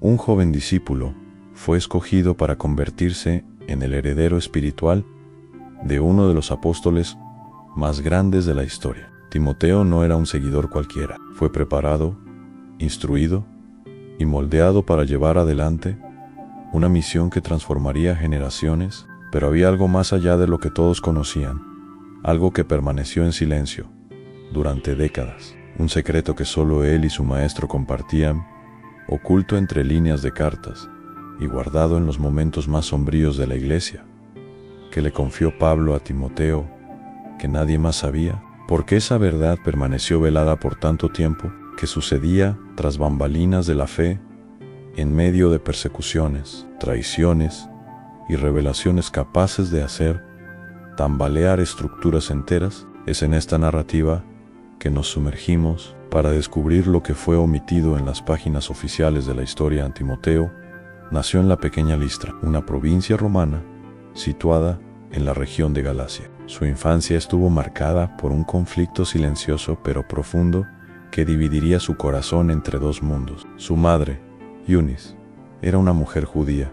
un joven discípulo fue escogido para convertirse en el heredero espiritual de uno de los apóstoles más grandes de la historia. Timoteo no era un seguidor cualquiera. Fue preparado, instruido y moldeado para llevar adelante una misión que transformaría generaciones, pero había algo más allá de lo que todos conocían, algo que permaneció en silencio durante décadas, un secreto que solo él y su maestro compartían, oculto entre líneas de cartas y guardado en los momentos más sombríos de la iglesia, que le confió Pablo a Timoteo, que nadie más sabía. Porque esa verdad permaneció velada por tanto tiempo, que sucedía tras bambalinas de la fe, en medio de persecuciones, traiciones y revelaciones capaces de hacer tambalear estructuras enteras. Es en esta narrativa que nos sumergimos para descubrir lo que fue omitido en las páginas oficiales de la historia. Timoteo nació en la pequeña Listra, una provincia romana situada en la región de Galacia. Su infancia estuvo marcada por un conflicto silencioso pero profundo que dividiría su corazón entre dos mundos. Su madre, Eunice, era una mujer judía,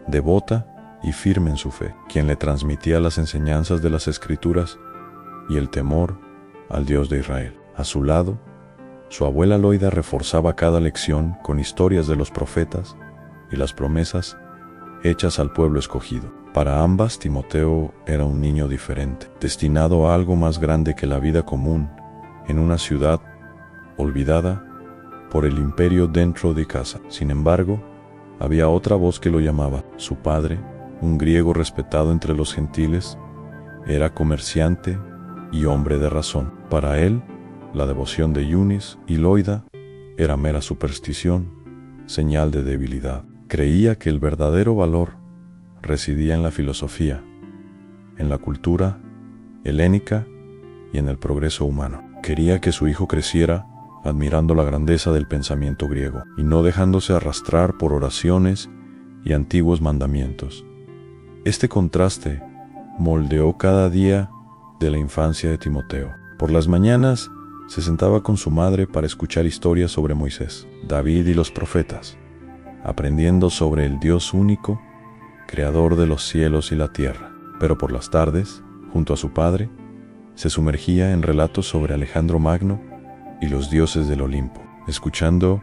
devota y firme en su fe, quien le transmitía las enseñanzas de las Escrituras y el temor al Dios de Israel. A su lado, su abuela Loida reforzaba cada lección con historias de los profetas y las promesas hechas al pueblo escogido. Para ambas, Timoteo era un niño diferente, destinado a algo más grande que la vida común en una ciudad olvidada por el imperio dentro de casa. Sin embargo, había otra voz que lo llamaba. Su padre, un griego respetado entre los gentiles, era comerciante y hombre de razón. Para él, la devoción de Eunice y Loida era mera superstición, señal de debilidad. Creía que el verdadero valor residía en la filosofía, en la cultura helénica y en el progreso humano. Quería que su hijo creciera admirando la grandeza del pensamiento griego y no dejándose arrastrar por oraciones y antiguos mandamientos. Este contraste moldeó cada día de la infancia de Timoteo. Por las mañanas se sentaba con su madre para escuchar historias sobre Moisés, David y los profetas, aprendiendo sobre el Dios único, creador de los cielos y la tierra. Pero por las tardes, junto a su padre, se sumergía en relatos sobre Alejandro Magno y los dioses del Olimpo, escuchando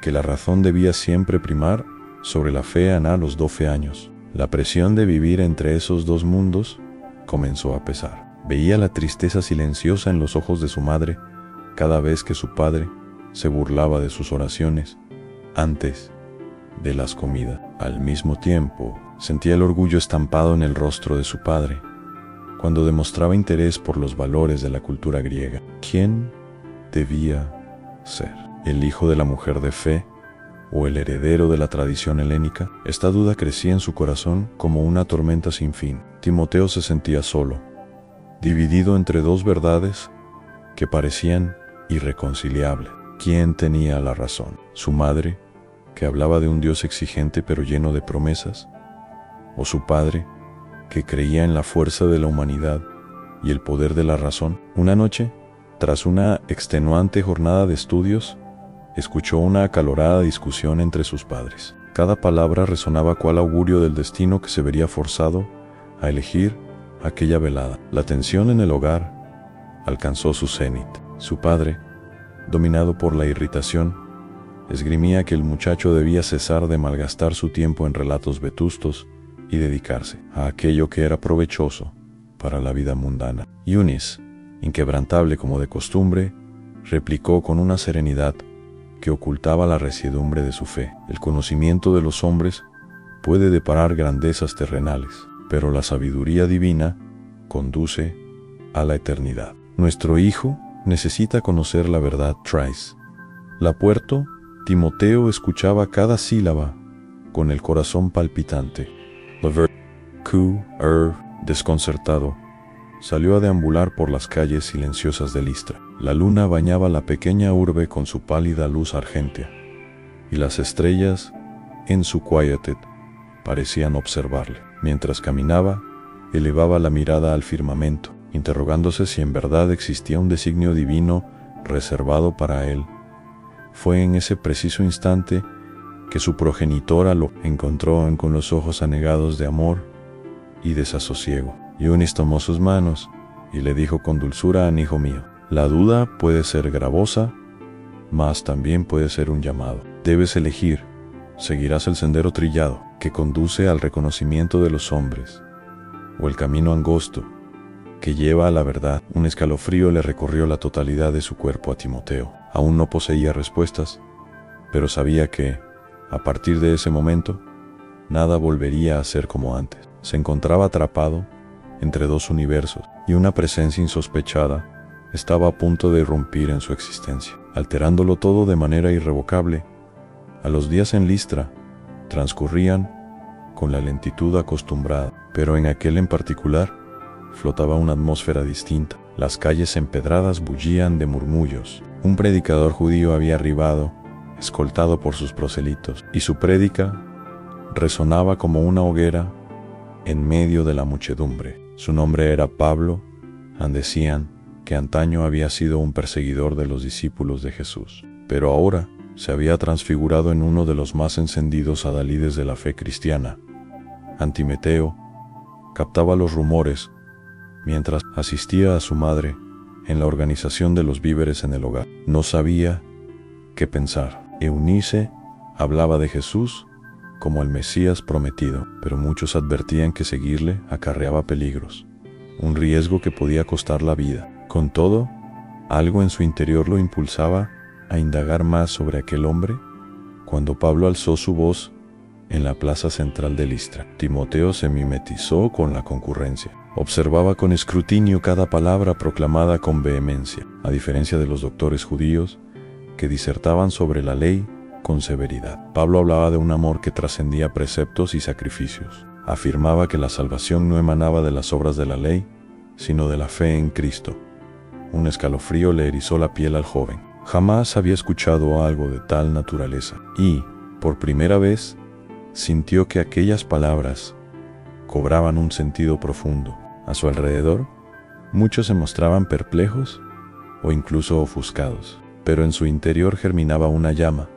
que la razón debía siempre primar sobre la fe. A los 12 años. La presión de vivir entre esos dos mundos comenzó a pesar. Veía la tristeza silenciosa en los ojos de su madre cada vez que su padre se burlaba de sus oraciones antes de las comidas. Al mismo tiempo, sentía el orgullo estampado en el rostro de su padre cuando demostraba interés por los valores de la cultura griega. ¿Quién debía ser? ¿El hijo de la mujer de fe o el heredero de la tradición helénica? Esta duda crecía en su corazón como una tormenta sin fin. Timoteo se sentía solo, dividido entre dos verdades que parecían irreconciliables. ¿Quién tenía la razón? ¿Su madre, que hablaba de un Dios exigente pero lleno de promesas? ¿O su padre, que creía en la fuerza de la humanidad y el poder de la razón? Una noche, tras una extenuante jornada de estudios, escuchó una acalorada discusión entre sus padres. Cada palabra resonaba cual augurio del destino que se vería forzado a elegir aquella velada. La tensión en el hogar alcanzó su cenit. Su padre, dominado por la irritación, esgrimía que el muchacho debía cesar de malgastar su tiempo en relatos vetustos y dedicarse a aquello que era provechoso para la vida mundana. Eunice, inquebrantable como de costumbre, replicó con una serenidad que ocultaba la residumbre de su fe. El conocimiento de los hombres puede deparar grandezas terrenales, pero la sabiduría divina conduce a la eternidad. Nuestro hijo necesita conocer la verdad. Trice. La puerto, Timoteo escuchaba cada sílaba con el corazón palpitante. Desconcertado, salió a deambular por las calles silenciosas de Listra. La luna bañaba la pequeña urbe con su pálida luz argéntea, y las estrellas, en su quietud, parecían observarle. Mientras caminaba, elevaba la mirada al firmamento, interrogándose si en verdad existía un designio divino reservado para él. Fue en ese preciso instante que su progenitora lo encontró con los ojos anegados de amor y desasosiego. Eunice tomó sus manos y le dijo con dulzura: hijo mío, la duda puede ser gravosa, mas también puede ser un llamado. Debes elegir. Seguirás el sendero trillado que conduce al reconocimiento de los hombres, o el camino angosto que lleva a la verdad. Un escalofrío le recorrió la totalidad de su cuerpo a Timoteo. Aún no poseía respuestas, pero sabía que, a partir de ese momento, nada volvería a ser como antes. Se encontraba atrapado entre dos universos, y una presencia insospechada estaba a punto de irrumpir en su existencia, alterándolo todo de manera irrevocable. A los días en Listra transcurrían con la lentitud acostumbrada, pero en aquel en particular flotaba una atmósfera distinta. Las calles empedradas bullían de murmullos. Un predicador judío había arribado, escoltado por sus proselitos, y su prédica resonaba como una hoguera en medio de la muchedumbre. Su nombre era Pablo, decían que antaño había sido un perseguidor de los discípulos de Jesús, pero ahora se había transfigurado en uno de los más encendidos adalides de la fe cristiana. Timoteo captaba los rumores mientras asistía a su madre en la organización de los víveres en el hogar. No sabía qué pensar. Eunice hablaba de Jesús como el Mesías prometido, pero muchos advertían que seguirle acarreaba peligros, un riesgo que podía costar la vida. Con todo, algo en su interior lo impulsaba a indagar más sobre aquel hombre. Cuando Pablo alzó su voz en la plaza central de Listra, Timoteo se mimetizó con la concurrencia. Observaba con escrutinio cada palabra proclamada con vehemencia, a diferencia de los doctores judíos que disertaban sobre la ley con severidad. Pablo hablaba de un amor que trascendía preceptos y sacrificios. Afirmaba que la salvación no emanaba de las obras de la ley, sino de la fe en Cristo. Un escalofrío le erizó la piel al joven. Jamás había escuchado algo de tal naturaleza, y, por primera vez, sintió que aquellas palabras cobraban un sentido profundo. A su alrededor, muchos se mostraban perplejos o incluso ofuscados, pero en su interior germinaba una llama,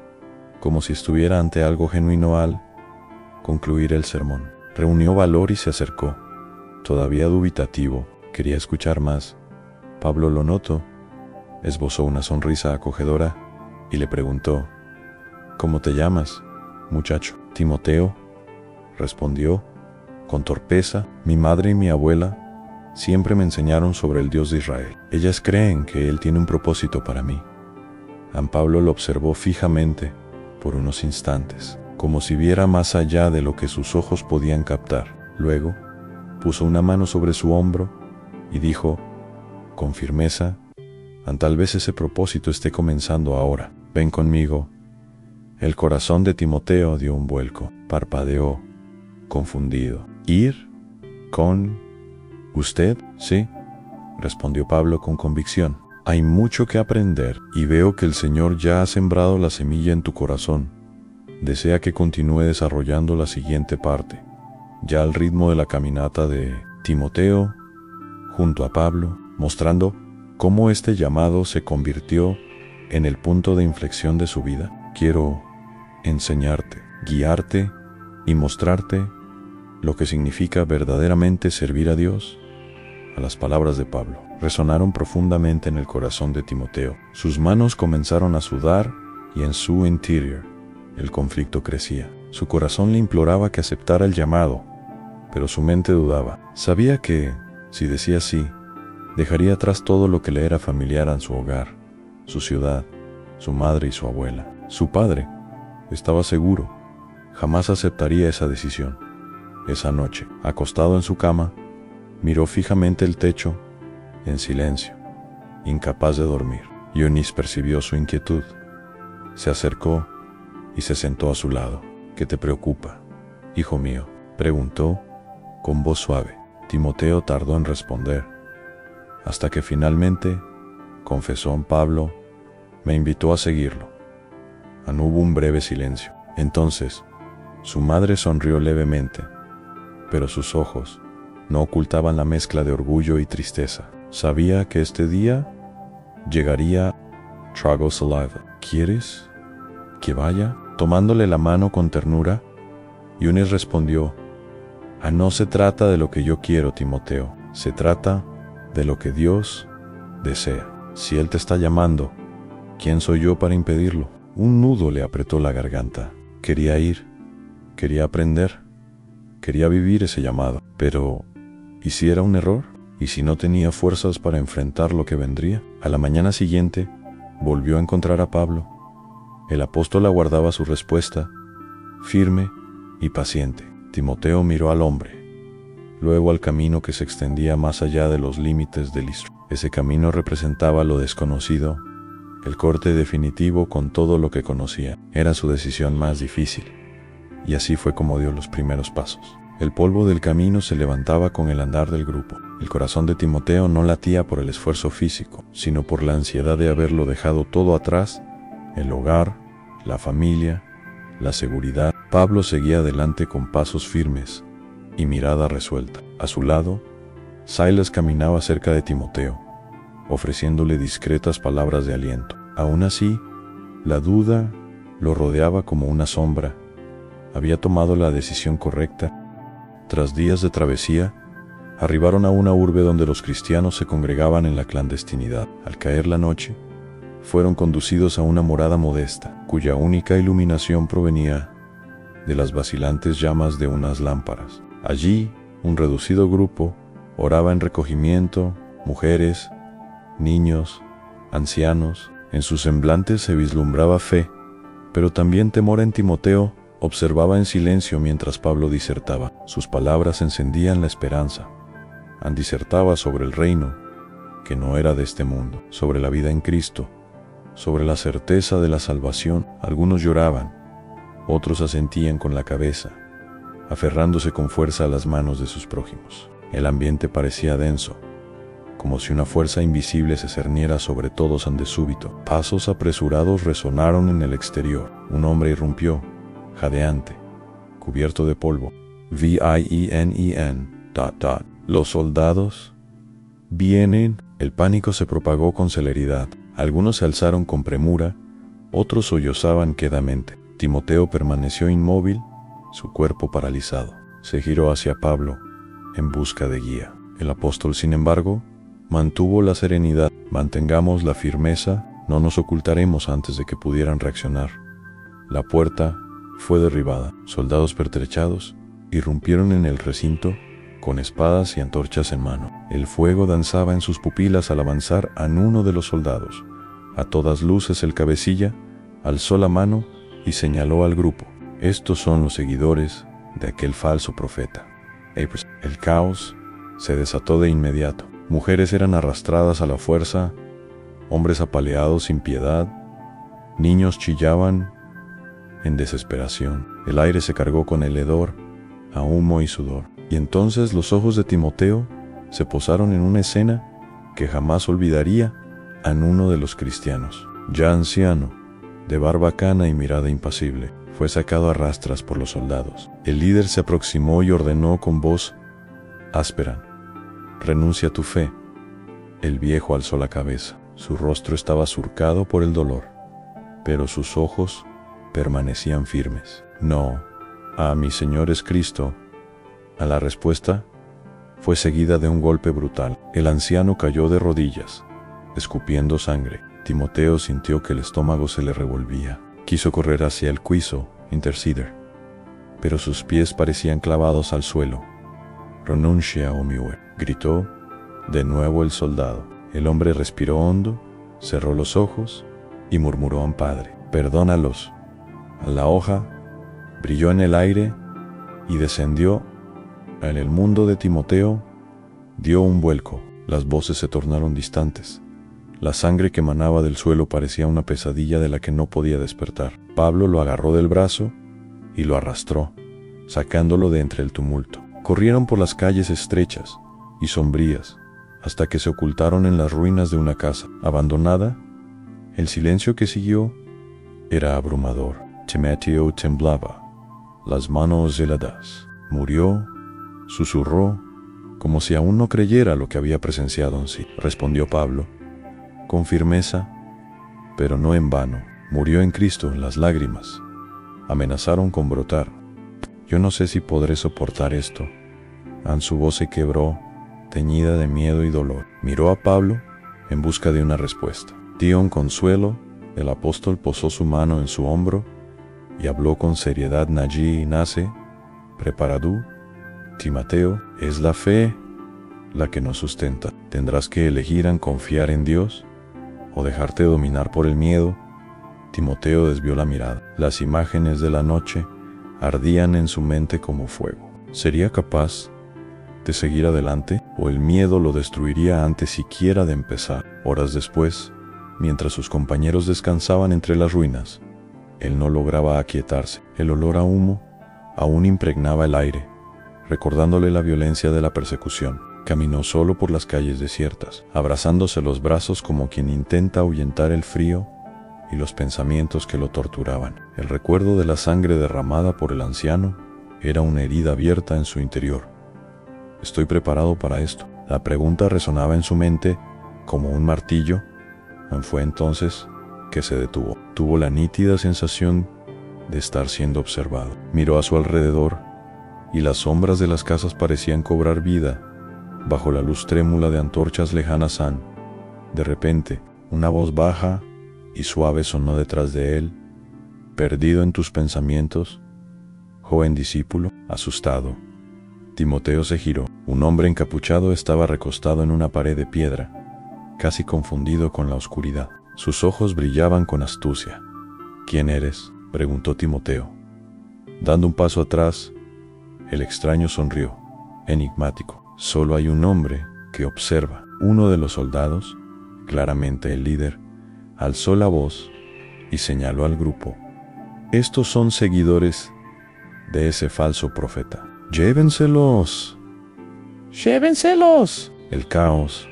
como si estuviera ante algo genuino al concluir el sermón. Reunió valor y se acercó. Todavía dubitativo, quería escuchar más. Pablo lo notó, esbozó una sonrisa acogedora y le preguntó: ¿Cómo te llamas, muchacho? Timoteo, respondió con torpeza. Mi madre y mi abuela siempre me enseñaron sobre el Dios de Israel. Ellas creen que Él tiene un propósito para mí. Pablo lo observó fijamente por unos instantes, como si viera más allá de lo que sus ojos podían captar. Luego, puso una mano sobre su hombro y dijo con firmeza: tal vez ese propósito esté comenzando ahora. Ven conmigo. El corazón de Timoteo dio un vuelco. Parpadeó, confundido. ¿Ir con usted? Sí, respondió Pablo con convicción. Hay mucho que aprender y veo que el Señor ya ha sembrado la semilla en tu corazón. Desea que continúe desarrollando la siguiente parte. Ya al ritmo de la caminata de Timoteo junto a Pablo, mostrando cómo este llamado se convirtió en el punto de inflexión de su vida. Quiero enseñarte, guiarte y mostrarte lo que significa verdaderamente servir a Dios. A las palabras de Pablo resonaron profundamente en el corazón de Timoteo. Sus manos comenzaron a sudar y en su interior el conflicto crecía. Su corazón le imploraba que aceptara el llamado, pero su mente dudaba. Sabía que, si decía sí, dejaría atrás todo lo que le era familiar en su hogar, su ciudad, su madre y su abuela. Su padre, estaba seguro, jamás aceptaría esa decisión. Esa noche, acostado en su cama, miró fijamente el techo, en silencio, incapaz de dormir. Eunice percibió su inquietud. Se acercó y se sentó a su lado. ¿Qué te preocupa, hijo mío?, preguntó con voz suave. Timoteo tardó en responder, hasta que finalmente confesó: Pablo me invitó a seguirlo. Hubo un breve silencio. Entonces, su madre sonrió levemente, pero sus ojos no ocultaban la mezcla de orgullo y tristeza. Sabía que este día llegaría. Tragó saliva. ¿Quieres que vaya? tomándole la mano con ternura. Eunice respondió: no se trata de lo que yo quiero, Timoteo, se trata de lo que Dios desea. Si Él te está llamando, ¿quién soy yo para impedirlo? Un nudo le apretó la garganta. Quería ir, quería aprender, quería vivir ese llamado. Pero, ¿y si era un error? ¿Y si no tenía fuerzas para enfrentar lo que vendría? A la mañana siguiente, volvió a encontrar a Pablo. El apóstol aguardaba su respuesta, firme y paciente. Timoteo miró al hombre, luego al camino que se extendía más allá de los límites del Listra. Ese camino representaba lo desconocido, el corte definitivo con todo lo que conocía. Era su decisión más difícil, y así fue como dio los primeros pasos. El polvo del camino se levantaba con el andar del grupo. El corazón de Timoteo no latía por el esfuerzo físico, sino por la ansiedad de haberlo dejado todo atrás: el hogar, la familia, la seguridad. Pablo seguía adelante con pasos firmes y mirada resuelta. A su lado, Silas caminaba cerca de Timoteo, ofreciéndole discretas palabras de aliento. Aún así, la duda lo rodeaba como una sombra. Había tomado la decisión correcta. Tras días de travesía, arribaron a una urbe donde los cristianos se congregaban en la clandestinidad. Al caer la noche, fueron conducidos a una morada modesta, cuya única iluminación provenía de las vacilantes llamas de unas lámparas. Allí, un reducido grupo oraba en recogimiento: mujeres, niños, ancianos. En sus semblantes se vislumbraba fe, pero también temor. En Timoteo observaba en silencio mientras Pablo disertaba. Sus palabras encendían la esperanza. Disertaba sobre el reino, que no era de este mundo, sobre la vida en Cristo, sobre la certeza de la salvación. Algunos lloraban, otros asentían con la cabeza, aferrándose con fuerza a las manos de sus prójimos. El ambiente parecía denso, como si una fuerza invisible se cerniera sobre todos de súbito. Pasos apresurados resonaron en el exterior. Un hombre irrumpió, jadeante, cubierto de polvo. VIENEN. Los soldados vienen. El pánico se propagó con celeridad. Algunos se alzaron con premura, otros sollozaban quedamente. Timoteo permaneció inmóvil, su cuerpo paralizado. Se giró hacia Pablo, en busca de guía. El apóstol, sin embargo, mantuvo la serenidad. Mantengamos la firmeza, no nos ocultaremos antes de que pudieran reaccionar. La puerta fue derribada. Soldados pertrechados irrumpieron en el recinto con espadas y antorchas en mano. El fuego danzaba en sus pupilas al avanzar a uno de los soldados. A todas luces el cabecilla alzó la mano y señaló al grupo: estos son los seguidores de aquel falso profeta. El caos se desató de inmediato. Mujeres eran arrastradas a la fuerza, hombres apaleados sin piedad, niños chillaban en desesperación. El aire se cargó con el hedor a humo y sudor. Y entonces los ojos de Timoteo se posaron en una escena que jamás olvidaría a uno de los cristianos. Ya anciano, de barba cana y mirada impasible, fue sacado a rastras por los soldados. El líder se aproximó y ordenó con voz áspera: renuncia a tu fe. El viejo alzó la cabeza. Su rostro estaba surcado por el dolor, pero sus ojos permanecían firmes. No, mi Señor es Cristo. A la respuesta fue seguida de un golpe brutal. El anciano cayó de rodillas, escupiendo sangre. Timoteo sintió que el estómago se le revolvía. Quiso correr hacia el cuiso, interceder, pero sus pies parecían clavados al suelo. Renuncia, o miue, gritó de nuevo el soldado. El hombre respiró hondo, cerró los ojos y murmuró a Padre: perdónalos. La hoja brilló en el aire y descendió. En el mundo de Timoteo dio un vuelco. Las voces se tornaron distantes. La sangre que emanaba del suelo parecía una pesadilla de la que no podía despertar. Pablo lo agarró del brazo y lo arrastró, sacándolo de entre el tumulto. Corrieron por las calles estrechas y sombrías hasta que se ocultaron en las ruinas de una casa abandonada. El silencio que siguió era abrumador. Timoteo temblaba, las manos heladas. Murió, susurró, como si aún no creyera lo que había presenciado en sí. Respondió Pablo, con firmeza, pero no en vano. Murió en Cristo en las lágrimas, amenazaron con brotar. «Yo no sé si podré soportar esto». Su voz se quebró, teñida de miedo y dolor. Miró a Pablo en busca de una respuesta. Dio un consuelo. El apóstol posó su mano en su hombro y habló con seriedad. «Naji nace, preparadú, Timoteo, es la fe la que nos sustenta. Tendrás que elegir en confiar en Dios o dejarte dominar por el miedo». Timoteo desvió la mirada. Las imágenes de la noche ardían en su mente como fuego. ¿Sería capaz de seguir adelante o el miedo lo destruiría antes siquiera de empezar? Horas después, mientras sus compañeros descansaban entre las ruinas, él no lograba aquietarse. El olor a humo aún impregnaba el aire, recordándole la violencia de la persecución. Caminó solo por las calles desiertas, abrazándose los brazos como quien intenta ahuyentar el frío y los pensamientos que lo torturaban. El recuerdo de la sangre derramada por el anciano era una herida abierta en su interior. ¿Estoy preparado para esto? La pregunta resonaba en su mente como un martillo. Fue entonces que se detuvo. Tuvo la nítida sensación de estar siendo observado. Miró a su alrededor y las sombras de las casas parecían cobrar vida bajo la luz trémula de antorchas lejanas. De repente, una voz baja y suave sonó detrás de él. «¿Perdido en tus pensamientos, joven discípulo?» Asustado, Timoteo se giró. Un hombre encapuchado estaba recostado en una pared de piedra, casi confundido con la oscuridad. Sus ojos brillaban con astucia. «¿Quién eres?», preguntó Timoteo. Dando un paso atrás, el extraño sonrió, enigmático. «Solo hay un hombre que observa». Uno de los soldados, claramente el líder, alzó la voz y señaló al grupo. «Estos son seguidores de ese falso profeta. ¡Llévenselos! ¡Llévenselos!». El caos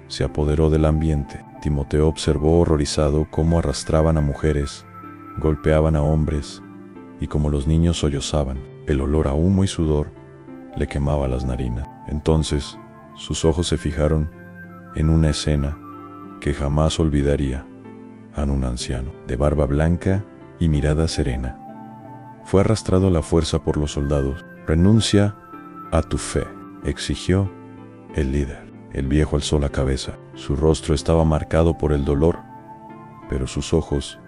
se apoderó del ambiente. Timoteo observó horrorizado cómo arrastraban a mujeres, golpeaban a hombres y cómo los niños sollozaban. El olor a humo y sudor le quemaba las narinas. Entonces, sus ojos se fijaron en una escena que jamás olvidaría. Un anciano, de barba blanca y mirada serena, fue arrastrado a la fuerza por los soldados. «Renuncia a tu fe», exigió el líder. El viejo alzó la cabeza. Su rostro estaba marcado por el dolor, pero sus ojos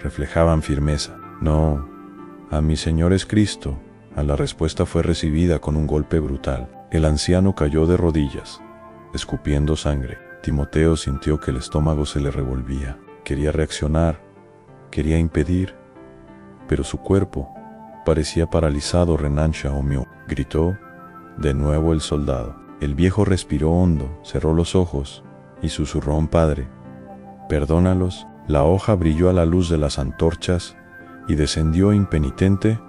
reflejaban firmeza. «No, a mi Señor es Cristo». La respuesta fue recibida con un golpe brutal. El anciano cayó de rodillas, escupiendo sangre. Timoteo sintió que el estómago se le revolvía. Quería reaccionar, quería impedir, pero su cuerpo parecía paralizado. «Renuncia o mio», gritó de nuevo el soldado. El viejo respiró hondo, cerró los ojos y susurró: «Padre, perdónalos». La hoja brilló a la luz de las antorchas y descendió impenitente.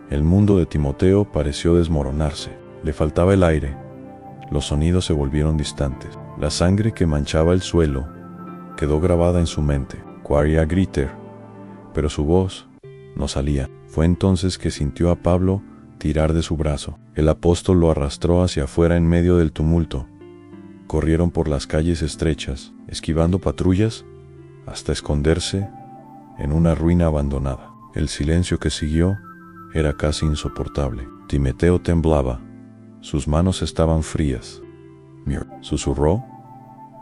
El mundo de Timoteo pareció desmoronarse. Le faltaba el aire. Los sonidos se volvieron distantes. La sangre que manchaba el suelo quedó grabada en su mente. Quería gritar, pero su voz no salía. Fue entonces que sintió a Pablo tirar de su brazo. El apóstol lo arrastró hacia afuera en medio del tumulto. Corrieron por las calles estrechas, esquivando patrullas, hasta esconderse en una ruina abandonada. El silencio que siguió era casi insoportable. Timoteo temblaba. Sus manos estaban frías. Susurró,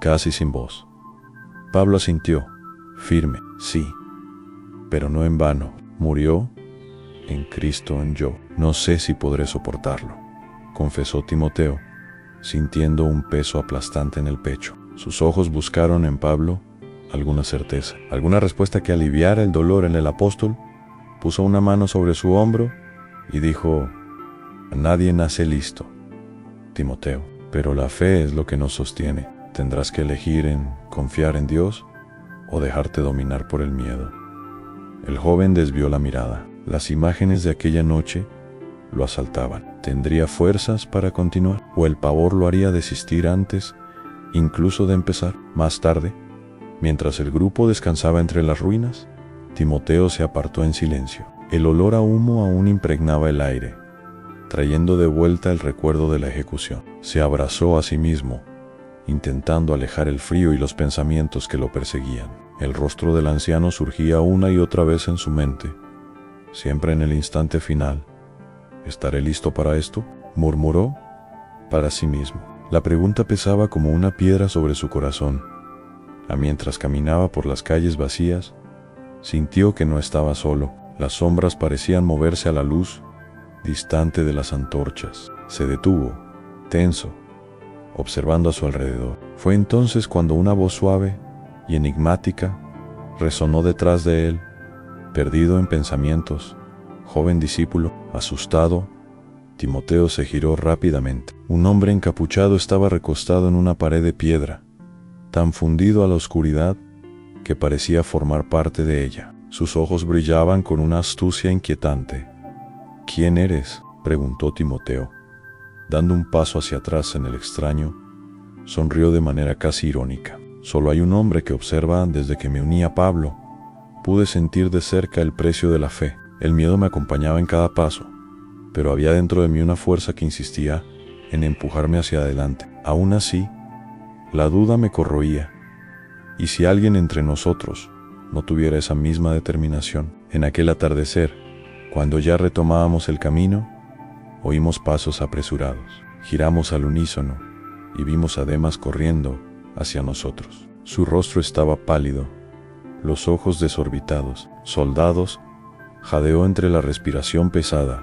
casi sin voz. Pablo asintió, firme: «Sí, pero no en vano. Murió en Cristo en yo. No sé si podré soportarlo», confesó Timoteo, sintiendo un peso aplastante en el pecho. Sus ojos buscaron en Pablo alguna certeza, alguna respuesta que aliviara el dolor en el apóstol. Puso una mano sobre su hombro y dijo: «Nadie nace listo, Timoteo, pero la fe es lo que nos sostiene. Tendrás que elegir en confiar en Dios o dejarte dominar por el miedo». El joven desvió la mirada. Las imágenes de aquella noche lo asaltaban. ¿Tendría fuerzas para continuar? ¿O el pavor lo haría desistir antes, incluso de empezar? Más tarde, mientras el grupo descansaba entre las ruinas, Timoteo se apartó en silencio. El olor a humo aún impregnaba el aire, trayendo de vuelta el recuerdo de la ejecución. Se abrazó a sí mismo, intentando alejar el frío y los pensamientos que lo perseguían. El rostro del anciano surgía una y otra vez en su mente, siempre en el instante final. ¿Estaré listo para esto?, murmuró para sí mismo. La pregunta pesaba como una piedra sobre su corazón. Mientras caminaba por las calles vacías, sintió que no estaba solo. Las sombras parecían moverse a la luz distante de las antorchas. Se detuvo, tenso, observando a su alrededor. Fue entonces cuando una voz suave y enigmática resonó detrás de él. Perdido en pensamientos, joven discípulo, asustado, Timoteo se giró rápidamente. Un hombre encapuchado estaba recostado en una pared de piedra, tan fundido a la oscuridad que parecía formar parte de ella. Sus ojos brillaban con una astucia inquietante. «¿Quién eres?», preguntó Timoteo. Dando un paso hacia atrás en el extraño, sonrió de manera casi irónica. «Solo hay un hombre que observa desde que me uní a Pablo. Pude sentir de cerca el precio de la fe. El miedo me acompañaba en cada paso, pero había dentro de mí una fuerza que insistía en empujarme hacia adelante. Aún así, la duda me corroía. ¿Y si alguien entre nosotros no tuviera esa misma determinación? En aquel atardecer, cuando ya retomábamos el camino, oímos pasos apresurados. Giramos al unísono y vimos a Demas corriendo hacia nosotros. Su rostro estaba pálido, los ojos desorbitados. «Soldados», jadeó entre la respiración pesada.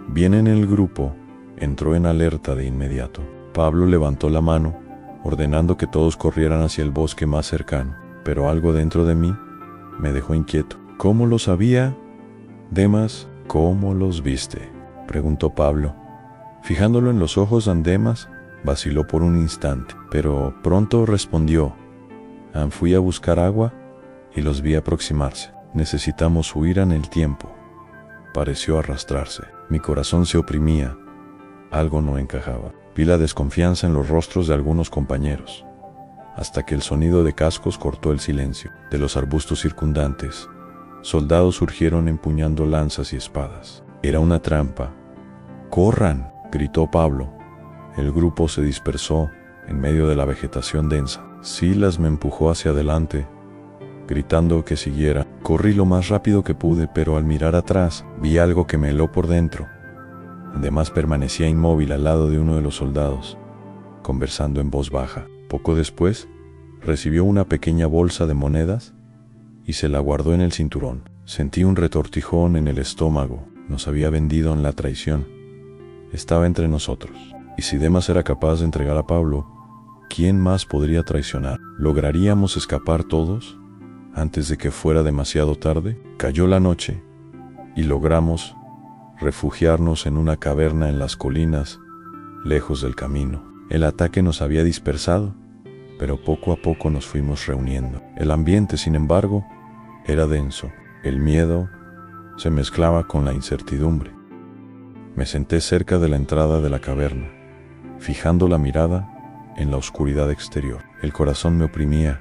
Bien en el grupo, entró en alerta de inmediato. Pablo levantó la mano, ordenando que todos corrieran hacia el bosque más cercano, pero algo dentro de mí me dejó inquieto. «¿Cómo lo sabía? Demas, ¿cómo los viste?», preguntó Pablo. Fijándolo en los ojos, Demas vaciló por un instante, pero pronto respondió: «Fui a buscar agua y los vi aproximarse. Necesitamos huir en el tiempo». Pareció arrastrarse. Mi corazón se oprimía. Algo no encajaba. Vi la desconfianza en los rostros de algunos compañeros, hasta que el sonido de cascos cortó el silencio. De los arbustos circundantes, soldados surgieron empuñando lanzas y espadas. Era una trampa. «¡Corran!», gritó Pablo. El grupo se dispersó en medio de la vegetación densa. Silas me empujó hacia adelante, gritando que siguiera. Corrí lo más rápido que pude, pero al mirar atrás vi algo que me heló por dentro. Además, permanecía inmóvil al lado de uno de los soldados, conversando en voz baja. Poco después, recibió una pequeña bolsa de monedas y se la guardó en el cinturón. Sentí un retortijón en el estómago. Nos había vendido en la traición. Estaba entre nosotros. Y si Demas era capaz de entregar a Pablo, ¿quién más podría traicionar? ¿Lograríamos escapar todos antes de que fuera demasiado tarde? Cayó la noche y logramos refugiarnos en una caverna en las colinas, lejos del camino. El ataque nos había dispersado, pero poco a poco nos fuimos reuniendo. El ambiente, sin embargo, era denso. El miedo se mezclaba con la incertidumbre. Me senté cerca de la entrada de la caverna, fijando la mirada en la oscuridad exterior. El corazón me oprimía,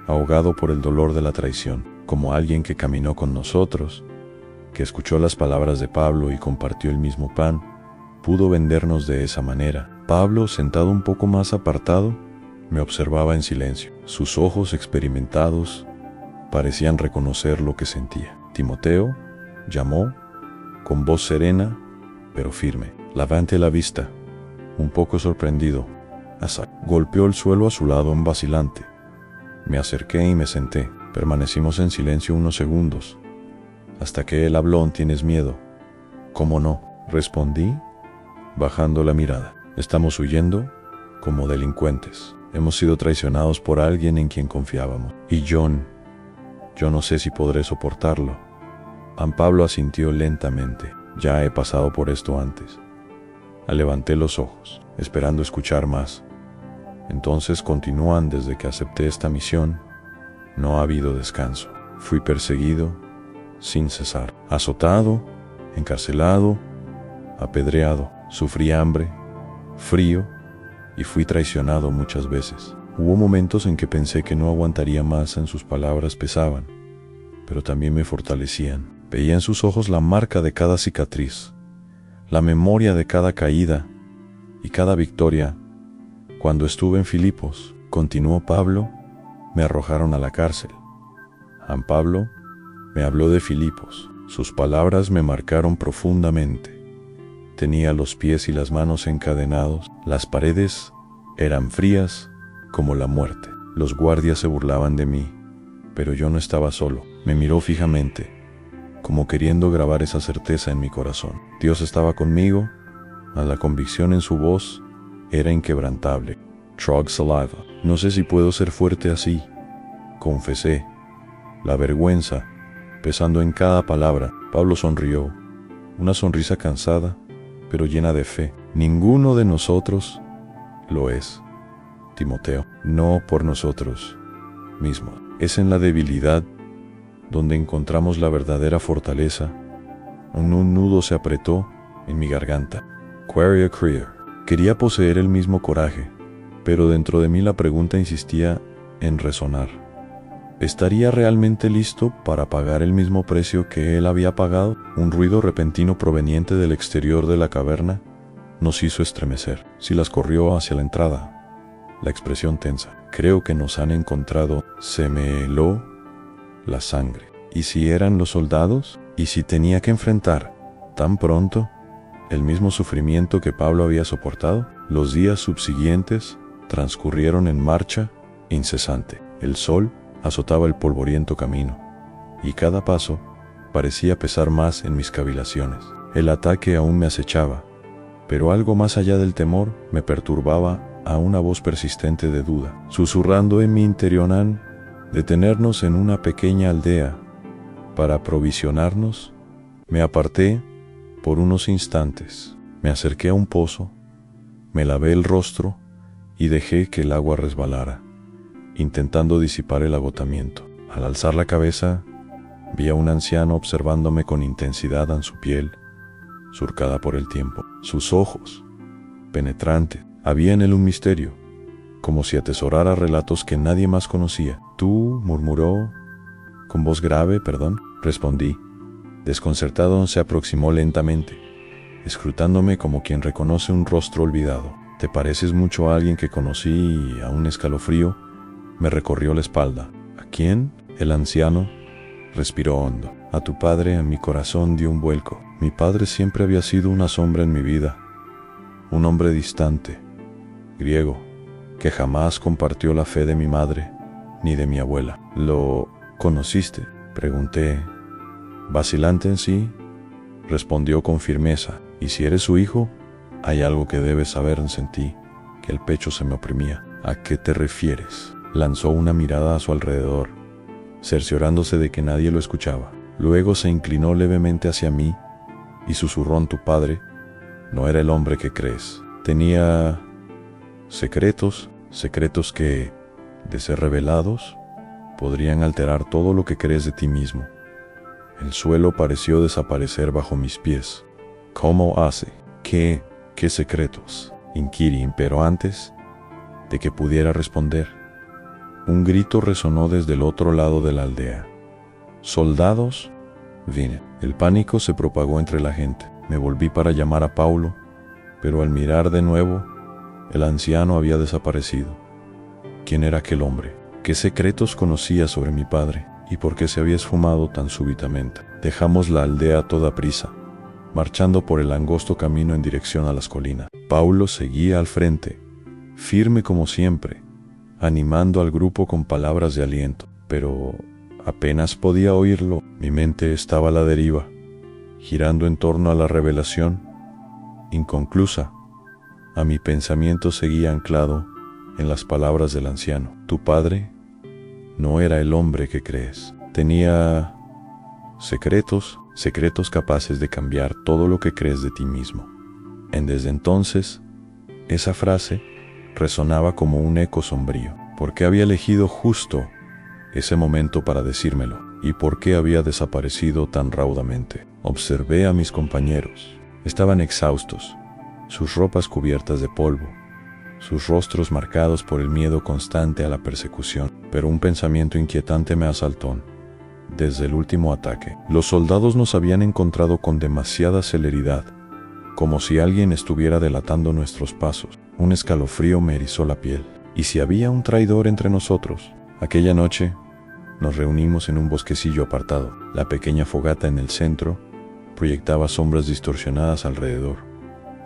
ahogado por el dolor de la traición. Como alguien que caminó con nosotros, que escuchó las palabras de Pablo y compartió el mismo pan, pudo vendernos de esa manera. Pablo, sentado un poco más apartado, me observaba en silencio. Sus ojos experimentados parecían reconocer lo que sentía. «Timoteo», llamó, con voz serena pero firme. «Levante la vista». Un poco sorprendido, golpeó el suelo a su lado en vacilante. Me acerqué y me senté. Permanecimos en silencio unos segundos, hasta que él habló. «¿Tienes miedo?». «¿Cómo no?», respondí, bajando la mirada. «Estamos huyendo como delincuentes. Hemos sido traicionados por alguien en quien confiábamos. Y yo no sé si podré soportarlo». Pablo asintió lentamente. «Ya he pasado por esto antes». Levanté los ojos, esperando escuchar más. «Entonces continúan desde que acepté esta misión. No ha habido descanso. Fui perseguido sin cesar, azotado, encarcelado, apedreado. Sufrí hambre, frío y fui traicionado muchas veces. Hubo momentos en que pensé que no aguantaría más. En sus palabras pesaban, pero también me fortalecían. Veía en sus ojos la marca de cada cicatriz, la memoria de cada caída y cada victoria. Cuando estuve en Filipos», continuó Pablo, «me arrojaron a la cárcel. Pablo me habló de Filipos. Sus palabras me marcaron profundamente. Tenía los pies y las manos encadenados, las paredes eran frías como la muerte. Los guardias se burlaban de mí, pero yo no estaba solo. Me miró fijamente, como queriendo grabar esa certeza en mi corazón. Dios estaba conmigo, mas la convicción en su voz era inquebrantable. Trog saliva. No sé si puedo ser fuerte así, confesé, la vergüenza pesando en cada palabra. Pablo sonrió, una sonrisa cansada, pero llena de fe. Ninguno de nosotros lo es, Timoteo, no por nosotros mismos. Es en la debilidad donde encontramos la verdadera fortaleza. Un nudo se apretó en mi garganta. Quería creer. Quería poseer el mismo coraje, pero dentro de mí la pregunta insistía en resonar. ¿Estaría realmente listo para pagar el mismo precio que él había pagado? Un ruido repentino proveniente del exterior de la caverna nos hizo estremecer. Silas corrió hacia la entrada, la expresión tensa. Creo que nos han encontrado. Se me heló la sangre. ¿Y si eran los soldados? ¿Y si tenía que enfrentar tan pronto el mismo sufrimiento que Pablo había soportado? Los días subsiguientes transcurrieron en marcha incesante. El sol azotaba el polvoriento camino, y cada paso parecía pesar más en mis cavilaciones. El ataque aún me acechaba, pero algo más allá del temor me perturbaba a una voz persistente de duda, susurrando en mi interior: detenernos en una pequeña aldea para aprovisionarnos. Me aparté por unos instantes, me acerqué a un pozo, me lavé el rostro y dejé que el agua resbalara, intentando disipar el agotamiento. Al alzar la cabeza, vi a un anciano observándome con intensidad en su piel, surcada por el tiempo. Sus ojos, penetrantes, había en él un misterio, como si atesorara relatos que nadie más conocía. «Tú», murmuró, con voz grave. «Perdón», respondí. Desconcertado, se aproximó lentamente, escrutándome como quien reconoce un rostro olvidado. «Te pareces mucho a alguien que conocí», y a un escalofrío me recorrió la espalda. «¿A quién?». El anciano respiró hondo. «A tu padre». En mi corazón dio un vuelco. Mi padre siempre había sido una sombra en mi vida, un hombre distante, griego, que jamás compartió la fe de mi madre ni de mi abuela. «¿Lo conociste?», pregunté. Vacilante en sí, respondió con firmeza. «Y si eres su hijo, hay algo que debes saber», sentí que el pecho se me oprimía. «¿A qué te refieres?». Lanzó una mirada a su alrededor, cerciorándose de que nadie lo escuchaba. Luego se inclinó levemente hacia mí y susurró: «Tu padre no era el hombre que crees. Tenía secretos que, de ser revelados, podrían alterar todo lo que crees de ti mismo». El suelo pareció desaparecer bajo mis pies. «¿Cómo hace? ¿Qué secretos?», inquirí, pero antes de que pudiera responder, un grito resonó desde el otro lado de la aldea. «¡Soldados!». Vine. El pánico se propagó entre la gente. Me volví para llamar a Paulo, pero al mirar de nuevo, el anciano había desaparecido. ¿Quién era aquel hombre? ¿Qué secretos conocía sobre mi padre? ¿Y por qué se había esfumado tan súbitamente? Dejamos la aldea a toda prisa, marchando por el angosto camino en dirección a las colinas. Paulo seguía al frente, firme como siempre, animando al grupo con palabras de aliento, pero apenas podía oírlo. Mi mente estaba a la deriva, girando en torno a la revelación inconclusa. A mi pensamiento seguía anclado en las palabras del anciano. «Tu padre no era el hombre que crees. Tenía secretos capaces de cambiar todo lo que crees de ti mismo». Desde entonces, esa frase resonaba como un eco sombrío. ¿Por qué había elegido justo ese momento para decírmelo? ¿Y por qué había desaparecido tan raudamente? Observé a mis compañeros. Estaban exhaustos, sus ropas cubiertas de polvo, sus rostros marcados por el miedo constante a la persecución. Pero un pensamiento inquietante me asaltó. Desde el último ataque, los soldados nos habían encontrado con demasiada celeridad, como si alguien estuviera delatando nuestros pasos. Un escalofrío me erizó la piel. ¿Y si había un traidor entre nosotros? Aquella noche Nos reunimos en un bosquecillo apartado. La pequeña fogata en el centro proyectaba sombras distorsionadas alrededor,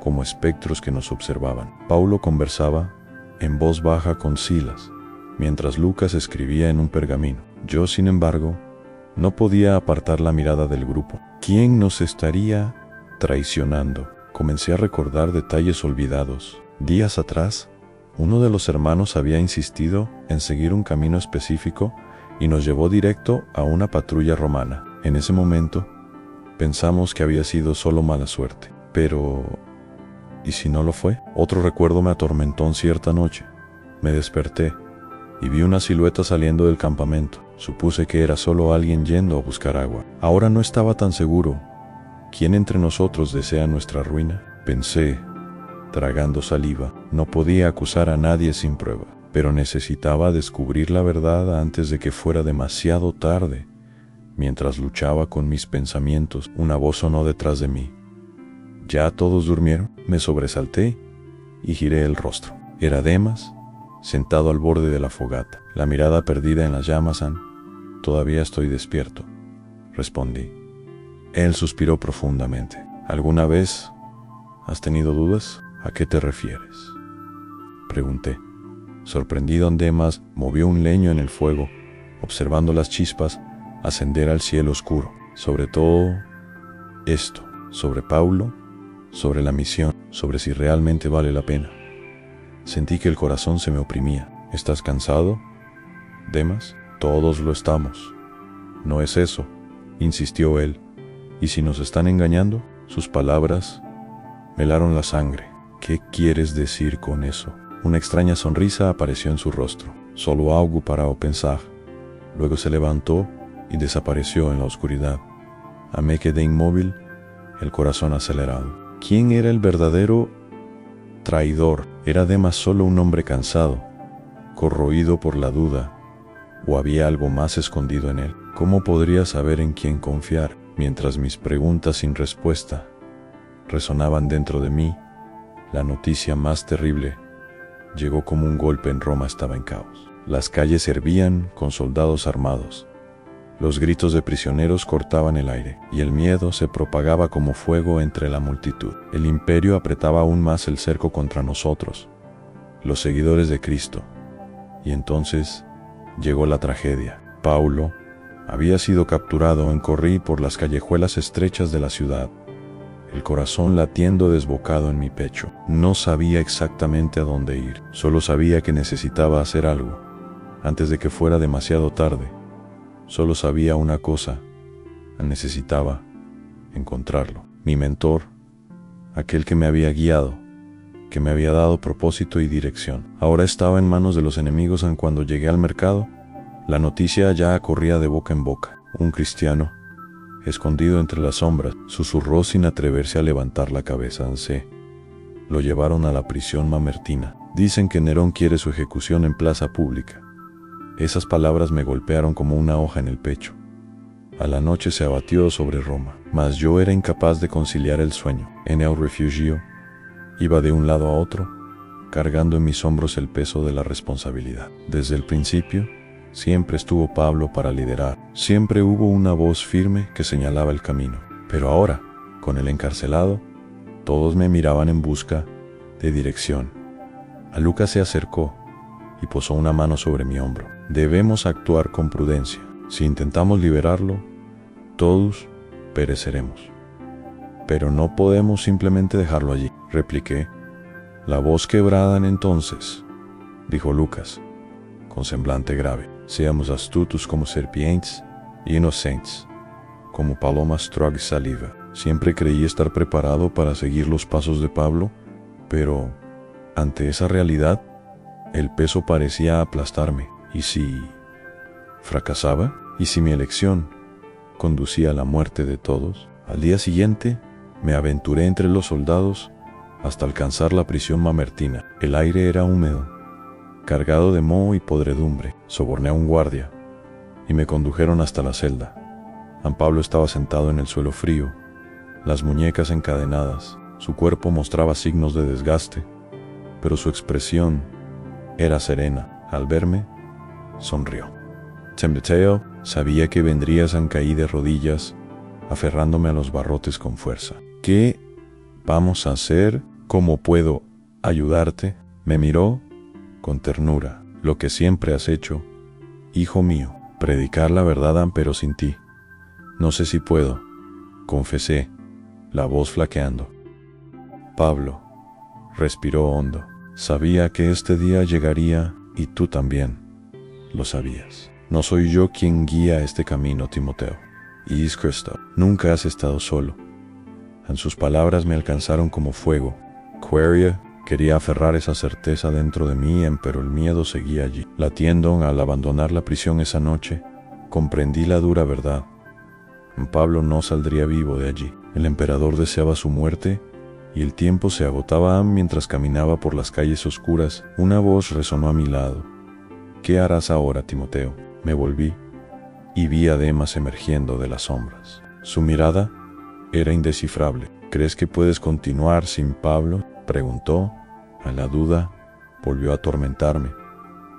como espectros que nos observaban. Paulo conversaba en voz baja con Silas, mientras Lucas escribía en un pergamino. Yo, sin embargo, no podía apartar la mirada del grupo. ¿Quién nos estaría traicionando? Comencé a recordar detalles olvidados. Días atrás, uno de los hermanos había insistido en seguir un camino específico y nos llevó directo a una patrulla romana. En ese momento, pensamos que había sido solo mala suerte. Pero, ¿y si no lo fue? Otro recuerdo me atormentó cierta noche. Me desperté y vi una silueta saliendo del campamento. Supuse que era solo alguien yendo a buscar agua. Ahora no estaba tan seguro. ¿Quién entre nosotros desea nuestra ruina? Pensé, tragando saliva. No podía acusar a nadie sin prueba, pero necesitaba descubrir la verdad antes de que fuera demasiado tarde. Mientras luchaba con mis pensamientos, una voz sonó detrás de mí. ¿Ya todos durmieron? Me sobresalté y giré el rostro. Era Demas, sentado al borde de la fogata, la mirada perdida en las llamas. Todavía estoy despierto, respondí. Él suspiró profundamente. ¿Alguna vez has tenido dudas? ¿A qué te refieres?, pregunté. Sorprendido, Demas movió un leño en el fuego, observando las chispas ascender al cielo oscuro. Sobre todo esto, sobre Paulo, sobre la misión, sobre si realmente vale la pena. Sentí que el corazón se me oprimía. ¿Estás cansado, Demas? Todos lo estamos. No es eso, insistió él. ¿Y si nos están engañando? Sus palabras me helaron la sangre. ¿Qué quieres decir con eso? Una extraña sonrisa apareció en su rostro. Solo algo para pensar. Luego se levantó y desapareció en la oscuridad. Me quedé inmóvil, el corazón acelerado. ¿Quién era el verdadero traidor? ¿Era Demas solo un hombre cansado, corroído por la duda, o había algo más escondido en él? ¿Cómo podría saber en quién confiar? Mientras mis preguntas sin respuesta resonaban dentro de mí, la noticia más terrible llegó como un golpe. En Roma estaba en caos. Las calles hervían con soldados armados. Los gritos de prisioneros cortaban el aire, y el miedo se propagaba como fuego entre la multitud. El imperio apretaba aún más el cerco contra nosotros, los seguidores de Cristo. Y entonces llegó la tragedia. Paulo había sido capturado. Corrí por las callejuelas estrechas de la ciudad, el corazón latiendo desbocado en mi pecho. No sabía exactamente a dónde ir, solo sabía que necesitaba hacer algo, antes de que fuera demasiado tarde. Solo sabía una cosa: necesitaba encontrarlo. Mi mentor, aquel que me había guiado, que me había dado propósito y dirección, ahora estaba en manos de los enemigos. Cuando llegué al mercado, la noticia ya corría de boca en boca. Un cristiano, escondido entre las sombras, susurró sin atreverse a levantar la cabeza. Lo llevaron a la prisión mamertina. Dicen que Nerón quiere su ejecución en plaza pública. Esas palabras me golpearon como una hoja en el pecho. A la noche se abatió sobre Roma, mas yo era incapaz de conciliar el sueño. En el refugio iba de un lado a otro, cargando en mis hombros el peso de la responsabilidad. Desde el principio, siempre estuvo Pablo para liderar. Siempre hubo una voz firme que señalaba el camino. Pero ahora, con el encarcelado, todos me miraban en busca de dirección. A Lucas se acercó y posó una mano sobre mi hombro. Debemos actuar con prudencia. Si intentamos liberarlo, todos pereceremos. Pero no podemos simplemente dejarlo allí, repliqué. La voz quebrada entonces, dijo Lucas, con semblante grave. Seamos astutos como serpientes e inocentes, como palomas trag saliva. Siempre creí estar preparado para seguir los pasos de Pablo, pero ante esa realidad, el peso parecía aplastarme. ¿Y si fracasaba? ¿Y si mi elección conducía a la muerte de todos? Al día siguiente, me aventuré entre los soldados hasta alcanzar la prisión mamertina. El aire era húmedo, cargado de moho y podredumbre. Soborné a un guardia y me condujeron hasta la celda. San Pablo estaba sentado en el suelo frío, las muñecas encadenadas. Su cuerpo mostraba signos de desgaste, pero su expresión era serena. Al verme, sonrió. Timoteo, sabía que vendrías, caí de rodillas, aferrándome a los barrotes con fuerza. ¿Qué vamos a hacer? ¿Cómo puedo ayudarte? Me miró con ternura. Lo que siempre has hecho, hijo mío, predicar la verdad, pero sin ti. No sé si puedo, confesé, la voz flaqueando. Pablo respiró hondo. Sabía que este día llegaría y tú también lo sabías. No soy yo quien guía este camino, Timoteo. Y es Cristo. Nunca has estado solo. En sus palabras me alcanzaron como fuego. Quería aferrar esa certeza dentro de mí, pero el miedo seguía allí. Latiendo al abandonar la prisión esa noche, comprendí la dura verdad. Pablo no saldría vivo de allí. El emperador deseaba su muerte y el tiempo se agotaba mientras caminaba por las calles oscuras. Una voz resonó a mi lado. ¿Qué harás ahora, Timoteo? Me volví y vi a Demas emergiendo de las sombras. Su mirada era indescifrable. ¿Crees que puedes continuar sin Pablo?, preguntó. A la duda volvió a atormentarme,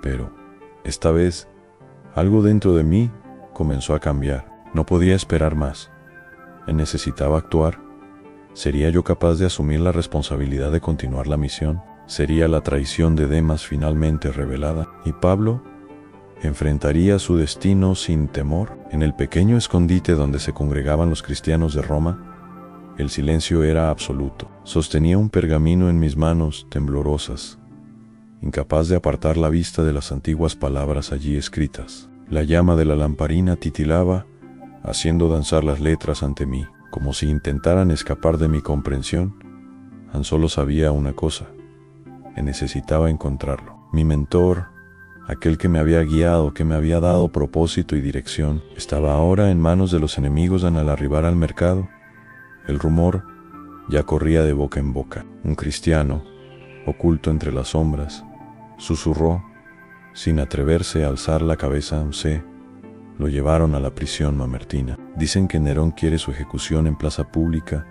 pero esta vez algo dentro de mí comenzó a cambiar. No podía esperar más. Necesitaba actuar. ¿Sería yo capaz de asumir la responsabilidad de continuar la misión? ¿Sería la traición de Demas finalmente revelada? ¿Y Pablo enfrentaría su destino sin temor? En el pequeño escondite donde se congregaban los cristianos de Roma, el silencio era absoluto. Sostenía un pergamino en mis manos temblorosas, incapaz de apartar la vista de las antiguas palabras allí escritas. La llama de la lamparina titilaba, haciendo danzar las letras ante mí, como si intentaran escapar de mi comprensión. Tan solo sabía una cosa: necesitaba encontrarlo. Mi mentor, aquel que me había guiado, que me había dado propósito y dirección, estaba ahora en manos de los enemigos. Al arribar al mercado, el rumor ya corría de boca en boca. Un cristiano, oculto entre las sombras, susurró, sin atreverse a alzar la cabeza. Lo llevaron a la prisión mamertina. Dicen que Nerón quiere su ejecución en plaza pública.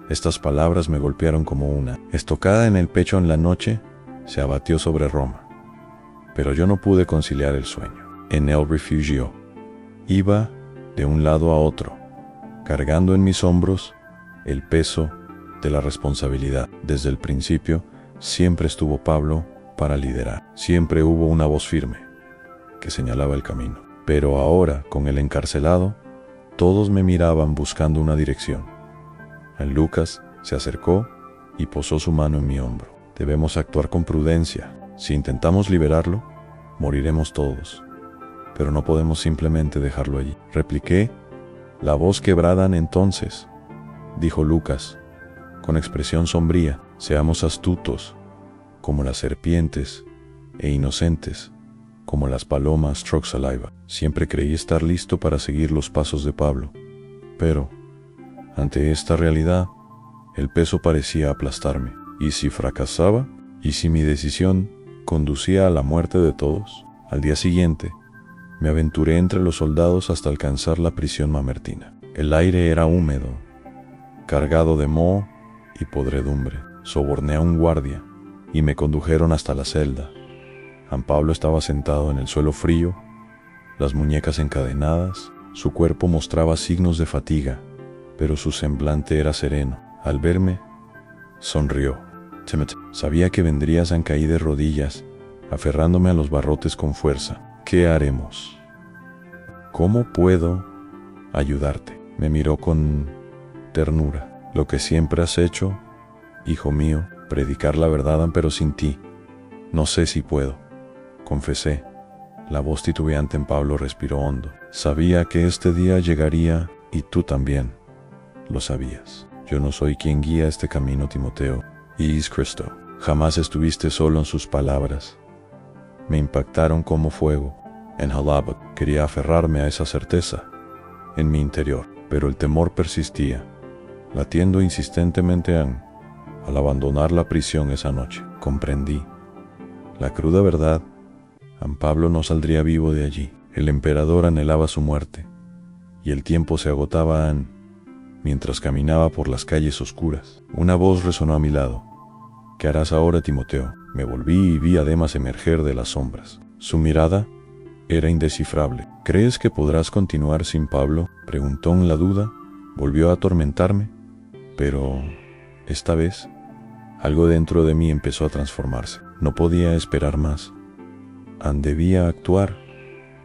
Estas palabras me golpearon como una estocada en el pecho. En la noche se abatió sobre Roma, pero yo no pude conciliar el sueño. En el refugio iba de un lado a otro, cargando en mis hombros el peso de la responsabilidad. Desde el principio siempre estuvo Pablo para liderar. Siempre hubo una voz firme que señalaba el camino. Pero ahora, con el encarcelado, todos me miraban buscando una dirección. Lucas se acercó y posó su mano en mi hombro. Debemos actuar con prudencia. Si intentamos liberarlo, moriremos todos. Pero no podemos simplemente dejarlo allí. Repliqué. La voz quebrada. Entonces, dijo Lucas, con expresión sombría, seamos astutos como las serpientes e inocentes como las palomas. Troxaliva. Siempre creí estar listo para seguir los pasos de Pablo, pero ante esta realidad, el peso parecía aplastarme. ¿Y si fracasaba? ¿Y si mi decisión conducía a la muerte de todos? Al día siguiente, me aventuré entre los soldados hasta alcanzar la prisión mamertina. El aire era húmedo, cargado de moho y podredumbre. Soborné a un guardia y me condujeron hasta la celda. San Pablo estaba sentado en el suelo frío, las muñecas encadenadas. Su cuerpo mostraba signos de fatiga, pero su semblante era sereno. Al verme, sonrió. Sabía que vendrías. Caí de rodillas, aferrándome a los barrotes con fuerza. ¿Qué haremos? ¿Cómo puedo ayudarte? Me miró con ternura. Lo que siempre has hecho, hijo mío, predicar la verdad, pero sin ti. No sé si puedo, confesé. La voz titubeante en Pablo respiró hondo. Sabía que este día llegaría y tú también lo sabías. Yo no soy quien guía este camino, Timoteo. Y es Cristo. Jamás estuviste solo. En sus palabras me impactaron como fuego. En Halabut quería aferrarme a esa certeza en mi interior, pero el temor persistía, latiendo insistentemente al abandonar la prisión esa noche. Comprendí la cruda verdad. San Pablo no saldría vivo de allí. El emperador anhelaba su muerte, y el tiempo se agotaba mientras caminaba por las calles oscuras. Una voz resonó a mi lado. ¿Qué harás ahora, Timoteo? Me volví y vi a Demas emerger de las sombras. Su mirada era indescifrable. ¿Crees que podrás continuar sin Pablo?, preguntó en la duda. Volvió a atormentarme, pero esta vez algo dentro de mí empezó a transformarse. No podía esperar más. Debía actuar.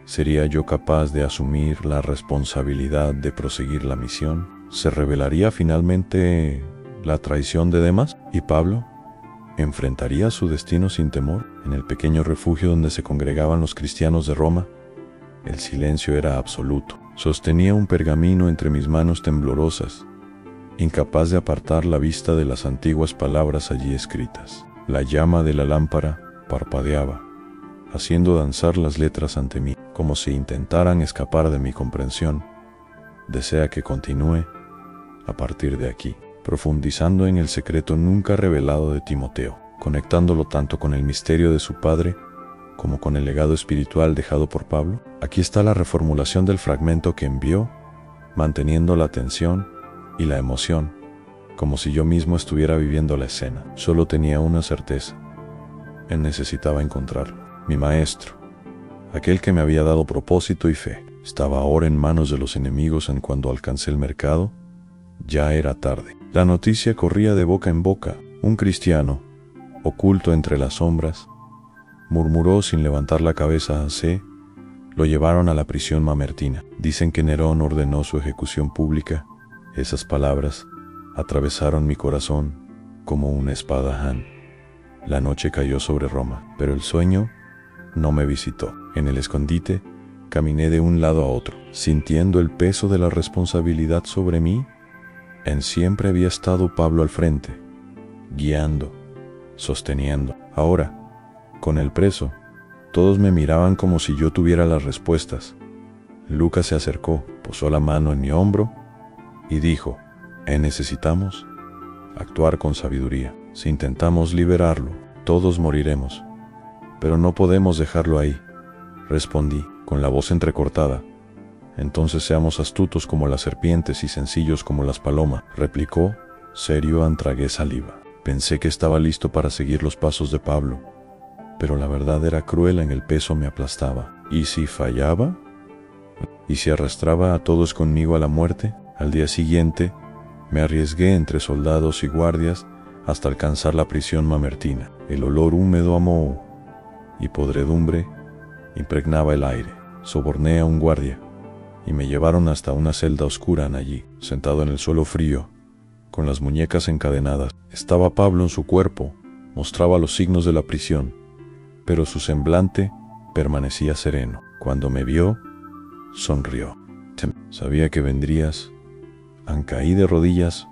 ¿Sería yo capaz de asumir la responsabilidad de proseguir la misión? ¿Se revelaría finalmente la traición de Demas? ¿Y Pablo enfrentaría su destino sin temor? En el pequeño refugio donde se congregaban los cristianos de Roma, el silencio era absoluto. Sostenía un pergamino entre mis manos temblorosas, incapaz de apartar la vista de las antiguas palabras allí escritas. La llama de la lámpara parpadeaba, haciendo danzar las letras ante mí, como si intentaran escapar de mi comprensión. Desea que continúe a partir de aquí, profundizando en el secreto nunca revelado de Timoteo, conectándolo tanto con el misterio de su padre como con el legado espiritual dejado por Pablo. Aquí está la reformulación del fragmento que envió, manteniendo la atención y la emoción, como si yo mismo estuviera viviendo la escena. Solo tenía una certeza: él necesitaba encontrarlo. Mi maestro, aquel que me había dado propósito y fe, estaba ahora en manos de los enemigos. En cuando alcancé el mercado, ya era tarde. La noticia corría de boca en boca. Un cristiano, oculto entre las sombras, murmuró sin levantar la cabeza. Lo llevaron a la prisión mamertina. Dicen que Nerón ordenó su ejecución pública. Esas palabras atravesaron mi corazón como una espada. La noche cayó sobre Roma, pero el sueño no me visitó. En el escondite caminé de un lado a otro, sintiendo el peso de la responsabilidad sobre mí. Siempre había estado Pablo al frente, guiando, sosteniendo. Ahora, con el preso, todos me miraban como si yo tuviera las respuestas. Lucas se acercó, posó la mano en mi hombro y dijo: necesitamos actuar con sabiduría. Si intentamos liberarlo, todos moriremos. Pero no podemos dejarlo ahí, respondí, con la voz entrecortada. Entonces seamos astutos como las serpientes y sencillos como las palomas, replicó, serio. Tragué saliva. Pensé que estaba listo para seguir los pasos de Pablo, pero la verdad era cruel. En el peso me aplastaba. ¿Y si fallaba? ¿Y si arrastraba a todos conmigo a la muerte? Al día siguiente, me arriesgué entre soldados y guardias hasta alcanzar la prisión mamertina. El olor húmedo a moho y podredumbre impregnaba el aire. Soborné a un guardia y me llevaron hasta una celda oscura. Allí, sentado en el suelo frío, con las muñecas encadenadas, estaba Pablo. En su cuerpo mostraba los signos de la prisión, pero su semblante permanecía sereno. Cuando me vio, sonrió. Sabía que vendrías. Caí de rodillas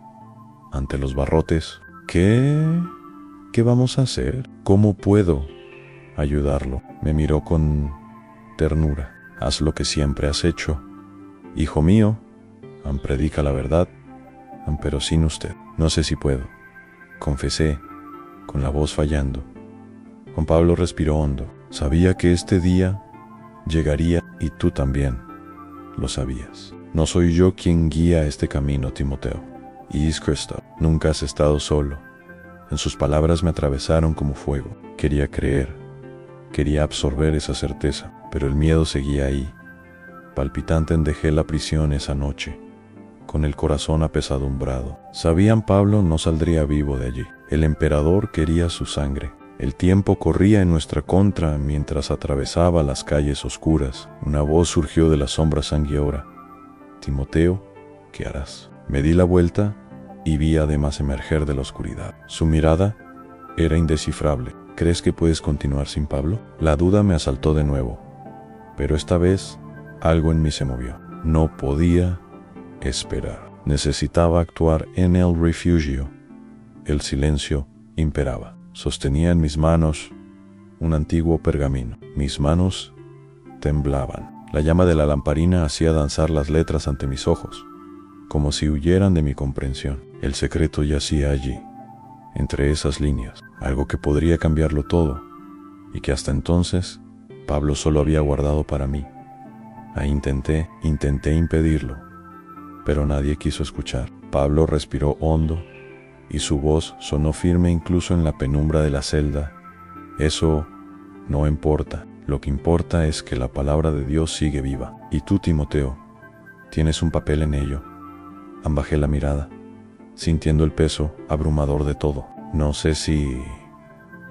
ante los barrotes. ¿Qué vamos a hacer? ¿Cómo puedo ayudarlo? Me miró con ternura. Haz lo que siempre has hecho, hijo mío. Predica la verdad, pero sin usted. No sé si puedo, confesé, con la voz fallando. Juan Pablo respiró hondo. Sabía que este día llegaría, y tú también lo sabías. No soy yo quien guía este camino, Timoteo. Y es Cristo. Nunca has estado solo. En sus palabras me atravesaron como fuego. Quería creer, quería absorber esa certeza, pero el miedo seguía ahí. Palpitante dejé la prisión esa noche, con el corazón apesadumbrado. Sabían Pablo no saldría vivo de allí. El emperador quería su sangre. El tiempo corría en nuestra contra mientras atravesaba las calles oscuras. Una voz surgió de las sombras sanguiora. Timoteo, ¿qué harás? Me di la vuelta y vi además emerger de la oscuridad. Su mirada era indescifrable. ¿Crees que puedes continuar sin Pablo? La duda me asaltó de nuevo, pero esta vez algo en mí se movió. No podía esperar. Necesitaba actuar en el refugio. El silencio imperaba. Sostenía en mis manos un antiguo pergamino. Mis manos temblaban. La llama de la lamparina hacía danzar las letras ante mis ojos, como si huyeran de mi comprensión. El secreto yacía allí, entre esas líneas, algo que podría cambiarlo todo, y que hasta entonces Pablo solo había guardado para mí. Intenté impedirlo, pero nadie quiso escuchar. Pablo respiró hondo, y su voz sonó firme incluso en la penumbra de la celda. Eso no importa. Lo que importa es que la palabra de Dios sigue viva. Y tú, Timoteo, tienes un papel en ello. Bajé la mirada, sintiendo el peso abrumador de todo. No sé si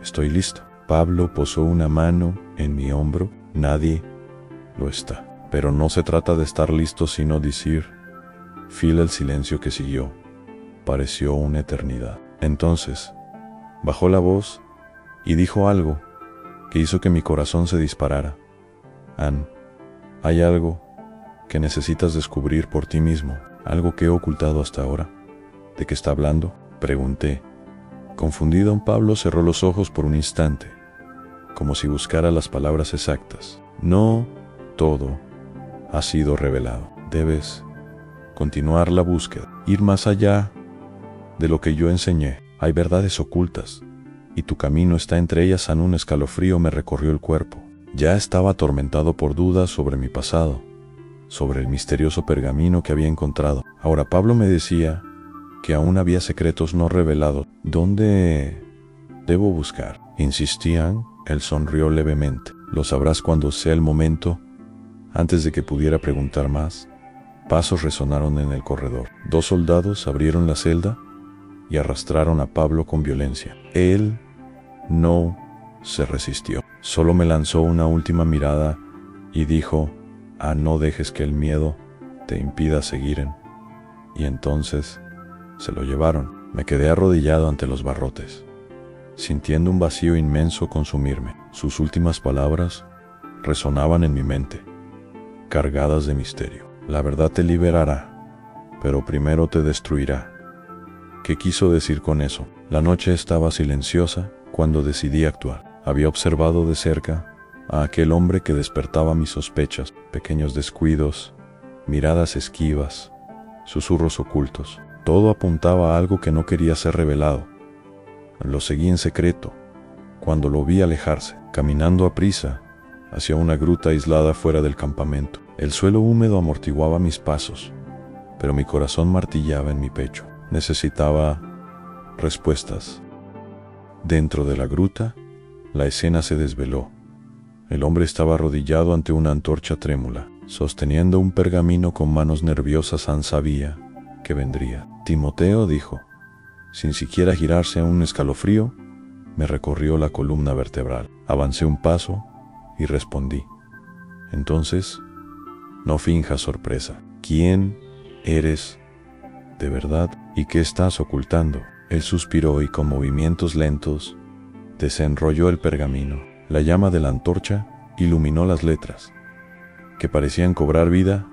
estoy listo. Pablo posó una mano en mi hombro. Nadie lo está. Pero no se trata de estar listo, sino decir. El silencio que siguió pareció una eternidad. Entonces, bajó la voz y dijo algo que hizo que mi corazón se disparara. Ann, hay algo que necesitas descubrir por ti mismo, algo que he ocultado hasta ahora. ¿De qué está hablando?, pregunté. Confundido, Pablo cerró los ojos por un instante, como si buscara las palabras exactas. No todo ha sido revelado. Debes continuar la búsqueda, ir más allá de lo que yo enseñé. Hay verdades ocultas, y tu camino está entre ellas. Un escalofrío me recorrió el cuerpo. Ya estaba atormentado por dudas sobre mi pasado, sobre el misterioso pergamino que había encontrado. Ahora Pablo me decía que aún había secretos no revelados. ¿Dónde debo buscar?, insistían. Él sonrió levemente. Lo sabrás cuando sea el momento. Antes de que pudiera preguntar más, pasos resonaron en el corredor. 2 soldados abrieron la celda y arrastraron a Pablo con violencia. Él no se resistió. Solo me lanzó una última mirada y dijo: no dejes que el miedo te impida seguir. Y entonces se lo llevaron. Me quedé arrodillado ante los barrotes, sintiendo un vacío inmenso consumirme. Sus últimas palabras resonaban en mi mente, cargadas de misterio. La verdad te liberará, pero primero te destruirá. ¿Qué quiso decir con eso? La noche estaba silenciosa cuando decidí actuar. Había observado de cerca a aquel hombre que despertaba mis sospechas. Pequeños descuidos, miradas esquivas, susurros ocultos. Todo apuntaba a algo que no quería ser revelado. Lo seguí en secreto cuando lo vi alejarse, caminando a prisa hacia una gruta aislada fuera del campamento. El suelo húmedo amortiguaba mis pasos, pero mi corazón martillaba en mi pecho. Necesitaba respuestas. Dentro de la gruta, la escena se desveló. El hombre estaba arrodillado ante una antorcha trémula, sosteniendo un pergamino con manos nerviosas. Ann sabía que vendría. Timoteo, dijo, sin siquiera girarse. A un escalofrío me recorrió la columna vertebral. Avancé un paso y respondí: entonces, no finjas sorpresa. ¿Quién eres de verdad y qué estás ocultando? Él suspiró y con movimientos lentos desenrolló el pergamino. La llama de la antorcha iluminó las letras, que parecían cobrar vida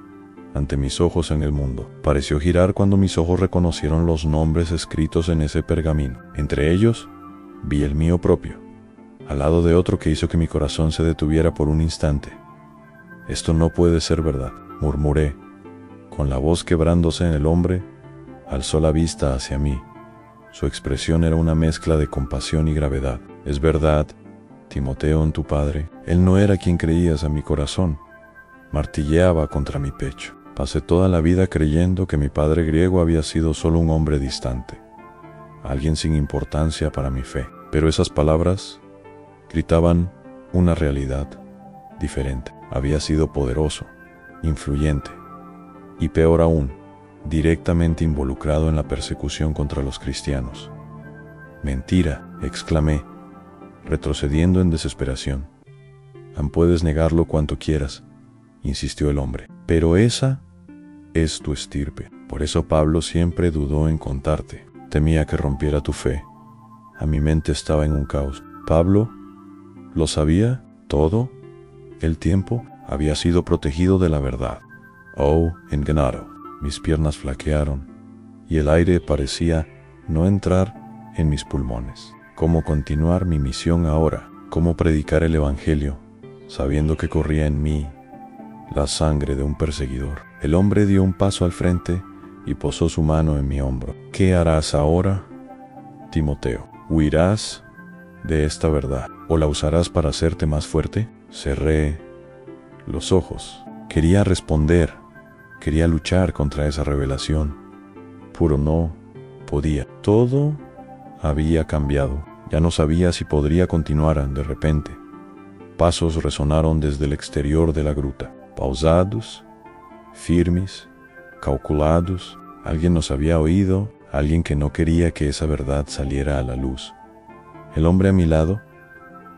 ante mis ojos en el mundo. Pareció girar cuando mis ojos reconocieron los nombres escritos en ese pergamino. Entre ellos, vi el mío propio, al lado de otro que hizo que mi corazón se detuviera por un instante. Esto no puede ser verdad, murmuré. Con la voz quebrándose, en el hombre alzó la vista hacia mí. Su expresión era una mezcla de compasión y gravedad. Es verdad, Timoteo, en tu padre. Él no era quien creías. A mi corazón martilleaba contra mi pecho. Pasé toda la vida creyendo que mi padre griego había sido solo un hombre distante, alguien sin importancia para mi fe. Pero esas palabras gritaban una realidad diferente. Había sido poderoso, influyente y, peor aún, directamente involucrado en la persecución contra los cristianos. Mentira, exclamé, retrocediendo en desesperación. Puedes negarlo cuanto quieras, insistió el hombre, pero esa es tu estirpe. Por eso Pablo siempre dudó en contarte. Temía que rompiera tu fe. A mi mente estaba en un caos. Pablo lo sabía todo el tiempo. Había sido protegido de la verdad. Oh, enganado. Mis piernas flaquearon y el aire parecía no entrar en mis pulmones. ¿Cómo continuar mi misión ahora? ¿Cómo predicar el evangelio, sabiendo que corría en mí la sangre de un perseguidor? El hombre dio un paso al frente y posó su mano en mi hombro. ¿Qué harás ahora, Timoteo? ¿Huirás de esta verdad o la usarás para hacerte más fuerte? Cerré los ojos. Quería responder, quería luchar contra esa revelación, pero no podía. Todo había cambiado. Ya no sabía si podría continuar. De repente, pasos resonaron desde el exterior de la gruta, pausados, firmes, calculados. Alguien nos había oído, alguien que no quería que esa verdad saliera a la luz. El hombre a mi lado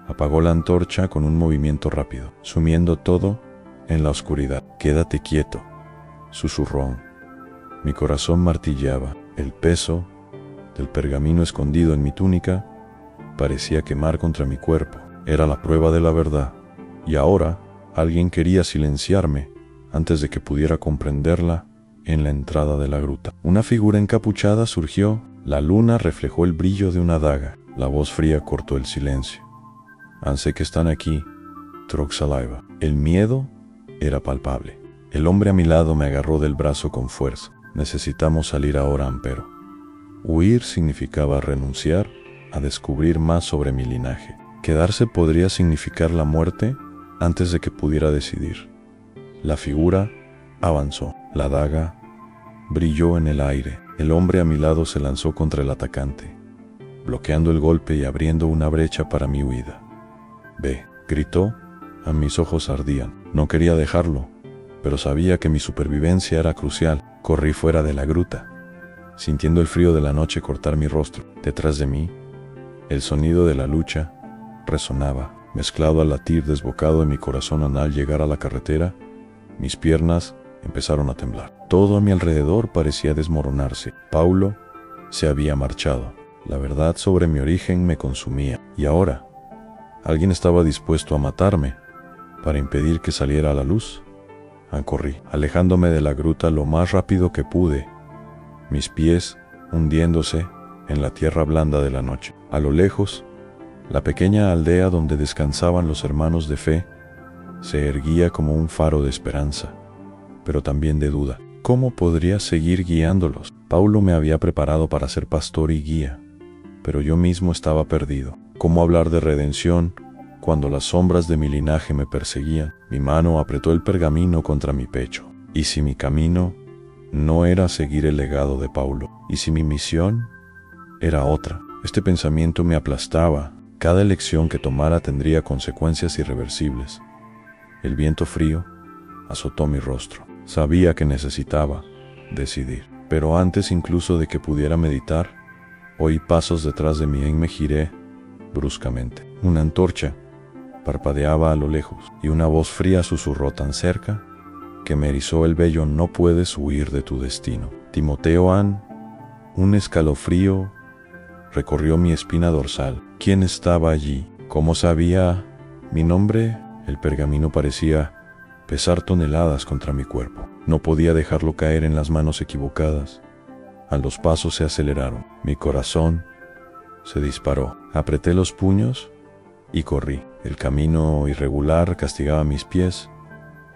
apagó la antorcha con un movimiento rápido, sumiendo todo en la oscuridad. «Quédate quieto», susurró. Mi corazón martilleaba. El peso del pergamino escondido en mi túnica parecía quemar contra mi cuerpo. Era la prueba de la verdad. Y ahora alguien quería silenciarme antes de que pudiera comprenderla. En la entrada de la gruta, una figura encapuchada surgió. La luna reflejó el brillo de una daga. La voz fría cortó el silencio. «Sé que están aquí, Troxalaiva». El miedo era palpable. El hombre a mi lado me agarró del brazo con fuerza. «Necesitamos salir ahora, Ampero». Huir significaba renunciar a descubrir más sobre mi linaje. Quedarse podría significar la muerte antes de que pudiera decidir. La figura avanzó. La daga brilló en el aire. El hombre a mi lado se lanzó contra el atacante, bloqueando el golpe y abriendo una brecha para mi huida. «Ve», gritó. A mis ojos ardían. No quería dejarlo, pero sabía que mi supervivencia era crucial. Corrí fuera de la gruta, sintiendo el frío de la noche cortar mi rostro. Detrás de mí, el sonido de la lucha resonaba, mezclado al latir desbocado de mi corazón. Al llegar a la carretera, mis piernas empezaron a temblar. Todo a mi alrededor parecía desmoronarse. Paulo se había marchado. La verdad sobre mi origen me consumía. Y ahora, alguien estaba dispuesto a matarme para impedir que saliera a la luz. Corrí, alejándome de la gruta lo más rápido que pude, mis pies hundiéndose en la tierra blanda de la noche. A lo lejos, la pequeña aldea donde descansaban los hermanos de fe se erguía como un faro de esperanza, pero también de duda. ¿Cómo podría seguir guiándolos? Paulo me había preparado para ser pastor y guía, pero yo mismo estaba perdido. ¿Cómo hablar de redención cuando las sombras de mi linaje me perseguían? Mi mano apretó el pergamino contra mi pecho. ¿Y si mi camino no era seguir el legado de Paulo? ¿Y si mi misión era otra? Este pensamiento me aplastaba. Cada elección que tomara tendría consecuencias irreversibles. El viento frío azotó mi rostro. Sabía que necesitaba decidir, pero antes incluso de que pudiera meditar, oí pasos detrás de mí y me giré bruscamente. Una antorcha parpadeaba a lo lejos y una voz fría susurró tan cerca que me erizó el vello. «No puedes huir de tu destino». Timoteo Ann. Un escalofrío recorrió mi espina dorsal. ¿Quién estaba allí? ¿Cómo sabía mi nombre? El pergamino parecía pesar toneladas contra mi cuerpo. No podía dejarlo caer en las manos equivocadas. Los pasos se aceleraron. Mi corazón se disparó. Apreté los puños y corrí. El camino irregular castigaba mis pies.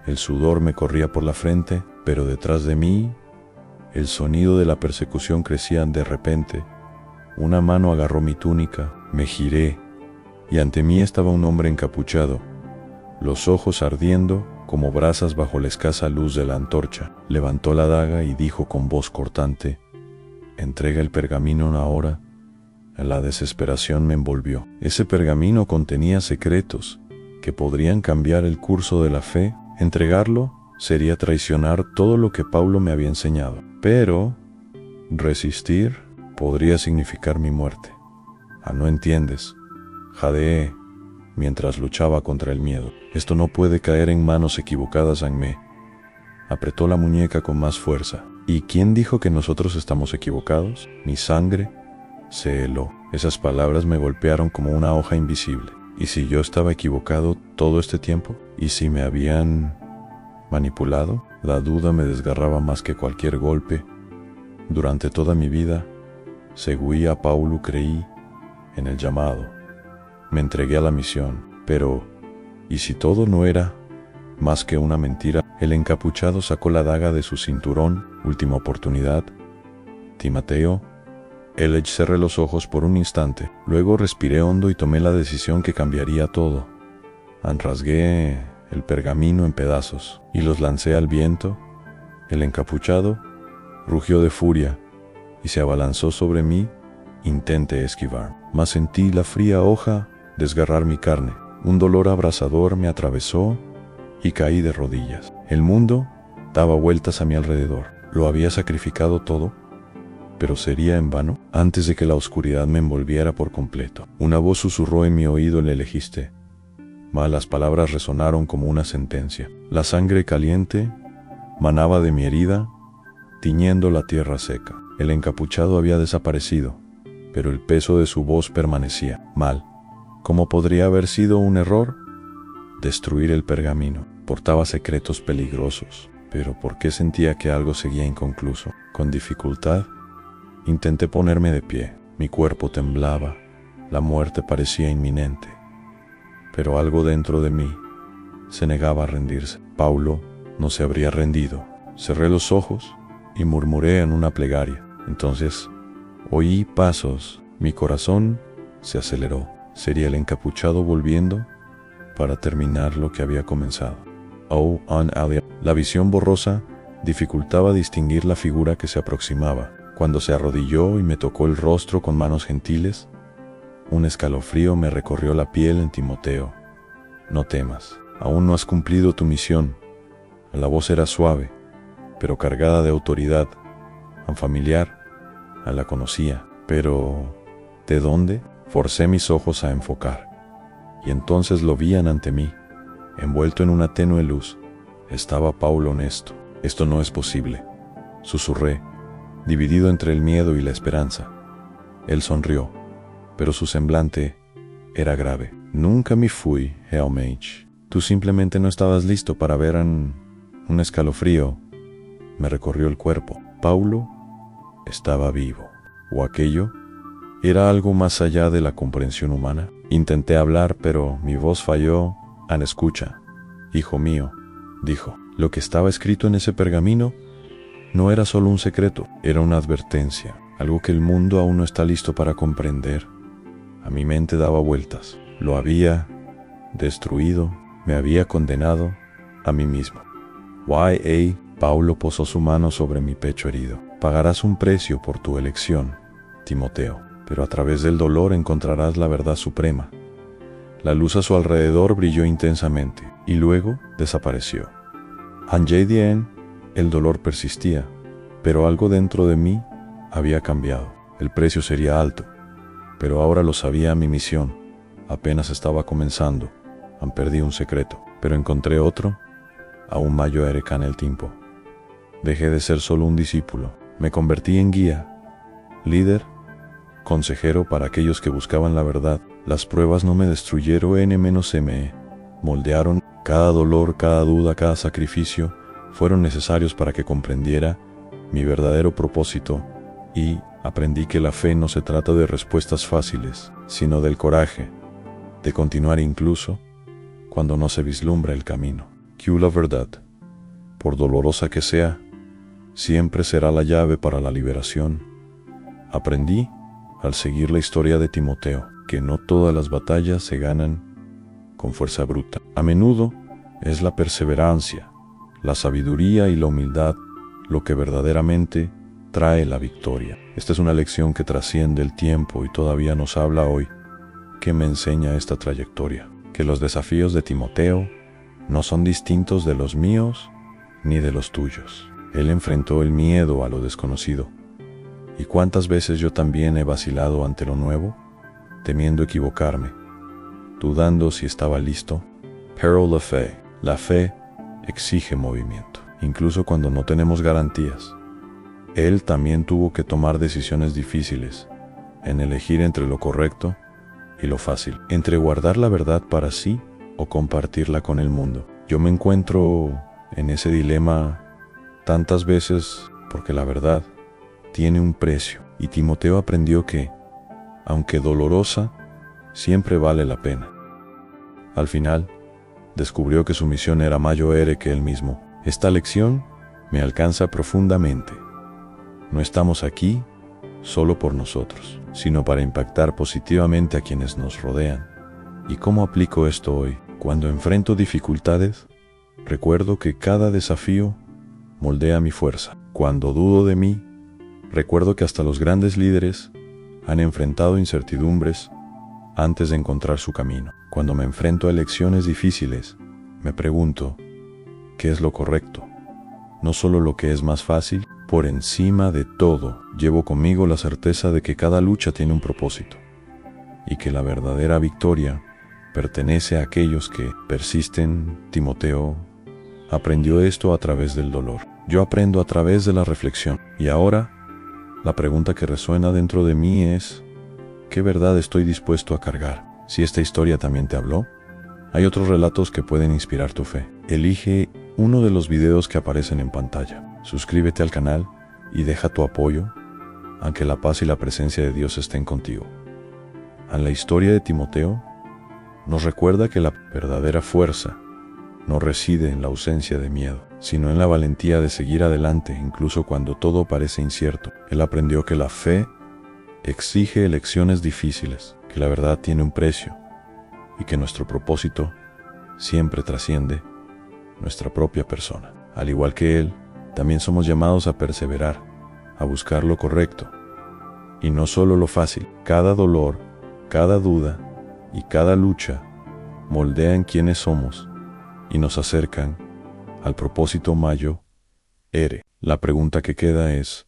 El sudor me corría por la frente, pero detrás de mí, el sonido de la persecución crecía. De repente, una mano agarró mi túnica. Me giré y ante mí estaba un hombre encapuchado, los ojos ardiendo como brasas bajo la escasa luz de la antorcha. Levantó la daga y dijo con voz cortante: «Entrega el pergamino ahora». La desesperación me envolvió. Ese pergamino contenía secretos que podrían cambiar el curso de la fe. Entregarlo sería traicionar todo lo que Paulo me había enseñado. Pero resistir podría significar mi muerte. No entiendes, jadeé mientras luchaba contra el miedo. Esto no puede caer en manos equivocadas. Me apretó la muñeca con más fuerza. ¿Y quién dijo que nosotros estamos equivocados? Mi sangre se heló. Esas palabras me golpearon como una hoja invisible. ¿Y si yo estaba equivocado todo este tiempo? ¿Y si me habían manipulado? La duda me desgarraba más que cualquier golpe. Durante toda mi vida, seguí a Paulo, creí en el llamado. Me entregué a la misión. Pero, ¿y si todo no era más que una mentira? El encapuchado sacó la daga de su cinturón. Última oportunidad. Timoteo. Cerré los ojos por un instante. Luego respiré hondo y tomé la decisión que cambiaría todo. Rasgué el pergamino en pedazos y los lancé al viento. El encapuchado rugió de furia y se abalanzó sobre mí. Intenté esquivar, mas sentí la fría hoja desgarrar mi carne. Un dolor abrasador me atravesó y caí de rodillas. El mundo daba vueltas a mi alrededor. ¿Lo había sacrificado todo? ¿Pero sería en vano? Antes de que la oscuridad me envolviera por completo, una voz susurró en mi oído: le elegiste. Las palabras resonaron como una sentencia. La sangre caliente manaba de mi herida, tiñendo la tierra seca. El encapuchado había desaparecido, pero el peso de su voz permanecía. ¿Cómo podría haber sido un error? Destruir el pergamino. Portaba secretos peligrosos, pero ¿por qué sentía que algo seguía inconcluso? Con dificultad intenté ponerme de pie. Mi cuerpo temblaba, la muerte parecía inminente, pero algo dentro de mí se negaba a rendirse. Paulo no se habría rendido. Cerré los ojos y murmuré en una plegaria. Entonces oí pasos. Mi corazón se aceleró. Sería el encapuchado volviendo para terminar lo que había comenzado. La visión borrosa dificultaba distinguir la figura que se aproximaba. Cuando se arrodilló y me tocó el rostro con manos gentiles, un escalofrío me recorrió la piel. En Timoteo, no temas, aún no has cumplido tu misión. La voz era suave, pero cargada de autoridad. Familiar, la conocía, pero ¿de dónde? Forcé mis ojos a enfocar, y entonces lo vían ante mí, envuelto en una tenue luz. Estaba Paulo honesto. Esto no es posible, susurré, dividido entre el miedo y la esperanza. Él sonrió, pero su semblante era grave. Nunca me fui, Helmage. Tú simplemente no estabas listo para ver. Un escalofrío me recorrió el cuerpo. Paulo estaba vivo. ¿O aquello era algo más allá de la comprensión humana? Intenté hablar, pero mi voz falló. Escucha, hijo mío, dijo. Lo que estaba escrito en ese pergamino no era solo un secreto, era una advertencia, algo que el mundo aún no está listo para comprender. A mi mente daba vueltas. Lo había destruido, me había condenado a mí mismo. Paulo posó su mano sobre mi pecho herido. Pagarás un precio por tu elección, Timoteo, pero a través del dolor encontrarás la verdad suprema. La luz a su alrededor brilló intensamente y luego desapareció. El dolor persistía, pero algo dentro de mí había cambiado. El precio sería alto, pero ahora lo sabía. Mi misión apenas estaba comenzando. Perdí un secreto, pero encontré otro, aún mayor en el tiempo. Dejé de ser solo un discípulo. Me convertí en guía, líder, consejero para aquellos que buscaban la verdad. Las pruebas no me destruyeron, me moldearon. Cada dolor, cada duda, cada sacrificio fueron necesarios para que comprendiera mi verdadero propósito, y aprendí que la fe no se trata de respuestas fáciles, sino del coraje de continuar incluso cuando no se vislumbra el camino. Que la verdad, por dolorosa que sea, siempre será la llave para la liberación. Aprendí, al seguir la historia de Timoteo, que no todas las batallas se ganan con fuerza bruta. A menudo es la perseverancia, la sabiduría y la humildad lo que verdaderamente trae la victoria. Esta es una lección que trasciende el tiempo y todavía nos habla hoy. ¿Qué me enseña esta trayectoria? Que los desafíos de Timoteo no son distintos de los míos ni de los tuyos. Él enfrentó el miedo a lo desconocido. ¿Y cuántas veces yo también he vacilado ante lo nuevo, temiendo equivocarme, dudando si estaba listo? Pero la fe exige movimiento, incluso cuando no tenemos garantías. Él también tuvo que tomar decisiones difíciles, en elegir entre lo correcto y lo fácil, entre guardar la verdad para sí o compartirla con el mundo. Yo me encuentro en ese dilema tantas veces porque la verdad tiene un precio, y Timoteo aprendió que, aunque dolorosa, siempre vale la pena. Al final, descubrió que su misión era mayor que él mismo. Esta lección me alcanza profundamente. No estamos aquí solo por nosotros, sino para impactar positivamente a quienes nos rodean. ¿Y cómo aplico esto hoy? Cuando enfrento dificultades, recuerdo que cada desafío moldea mi fuerza. Cuando dudo de mí, recuerdo que hasta los grandes líderes han enfrentado incertidumbres antes de encontrar su camino. Cuando me enfrento a elecciones difíciles, me pregunto, ¿qué es lo correcto? No solo lo que es más fácil. Por encima de todo, llevo conmigo la certeza de que cada lucha tiene un propósito y que la verdadera victoria pertenece a aquellos que persisten. Timoteo aprendió esto a través del dolor. Yo aprendo a través de la reflexión. Y ahora, la pregunta que resuena dentro de mí es, ¿qué verdad estoy dispuesto a cargar? Si esta historia también te habló, hay otros relatos que pueden inspirar tu fe. Elige uno de los videos que aparecen en pantalla. Suscríbete al canal y deja tu apoyo, aunque la paz y la presencia de Dios estén contigo. En la historia de Timoteo, nos recuerda que la verdadera fuerza no reside en la ausencia de miedo, sino en la valentía de seguir adelante incluso cuando todo parece incierto. Él aprendió que la fe exige elecciones difíciles, que la verdad tiene un precio y que nuestro propósito siempre trasciende nuestra propia persona. Al igual que él, también somos llamados a perseverar, a buscar lo correcto y no solo lo fácil. Cada dolor, cada duda y cada lucha moldean quiénes somos y nos acercan al propósito mayor. La pregunta que queda es,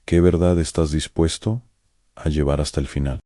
¿qué verdad estás dispuesto a llevar hasta el final?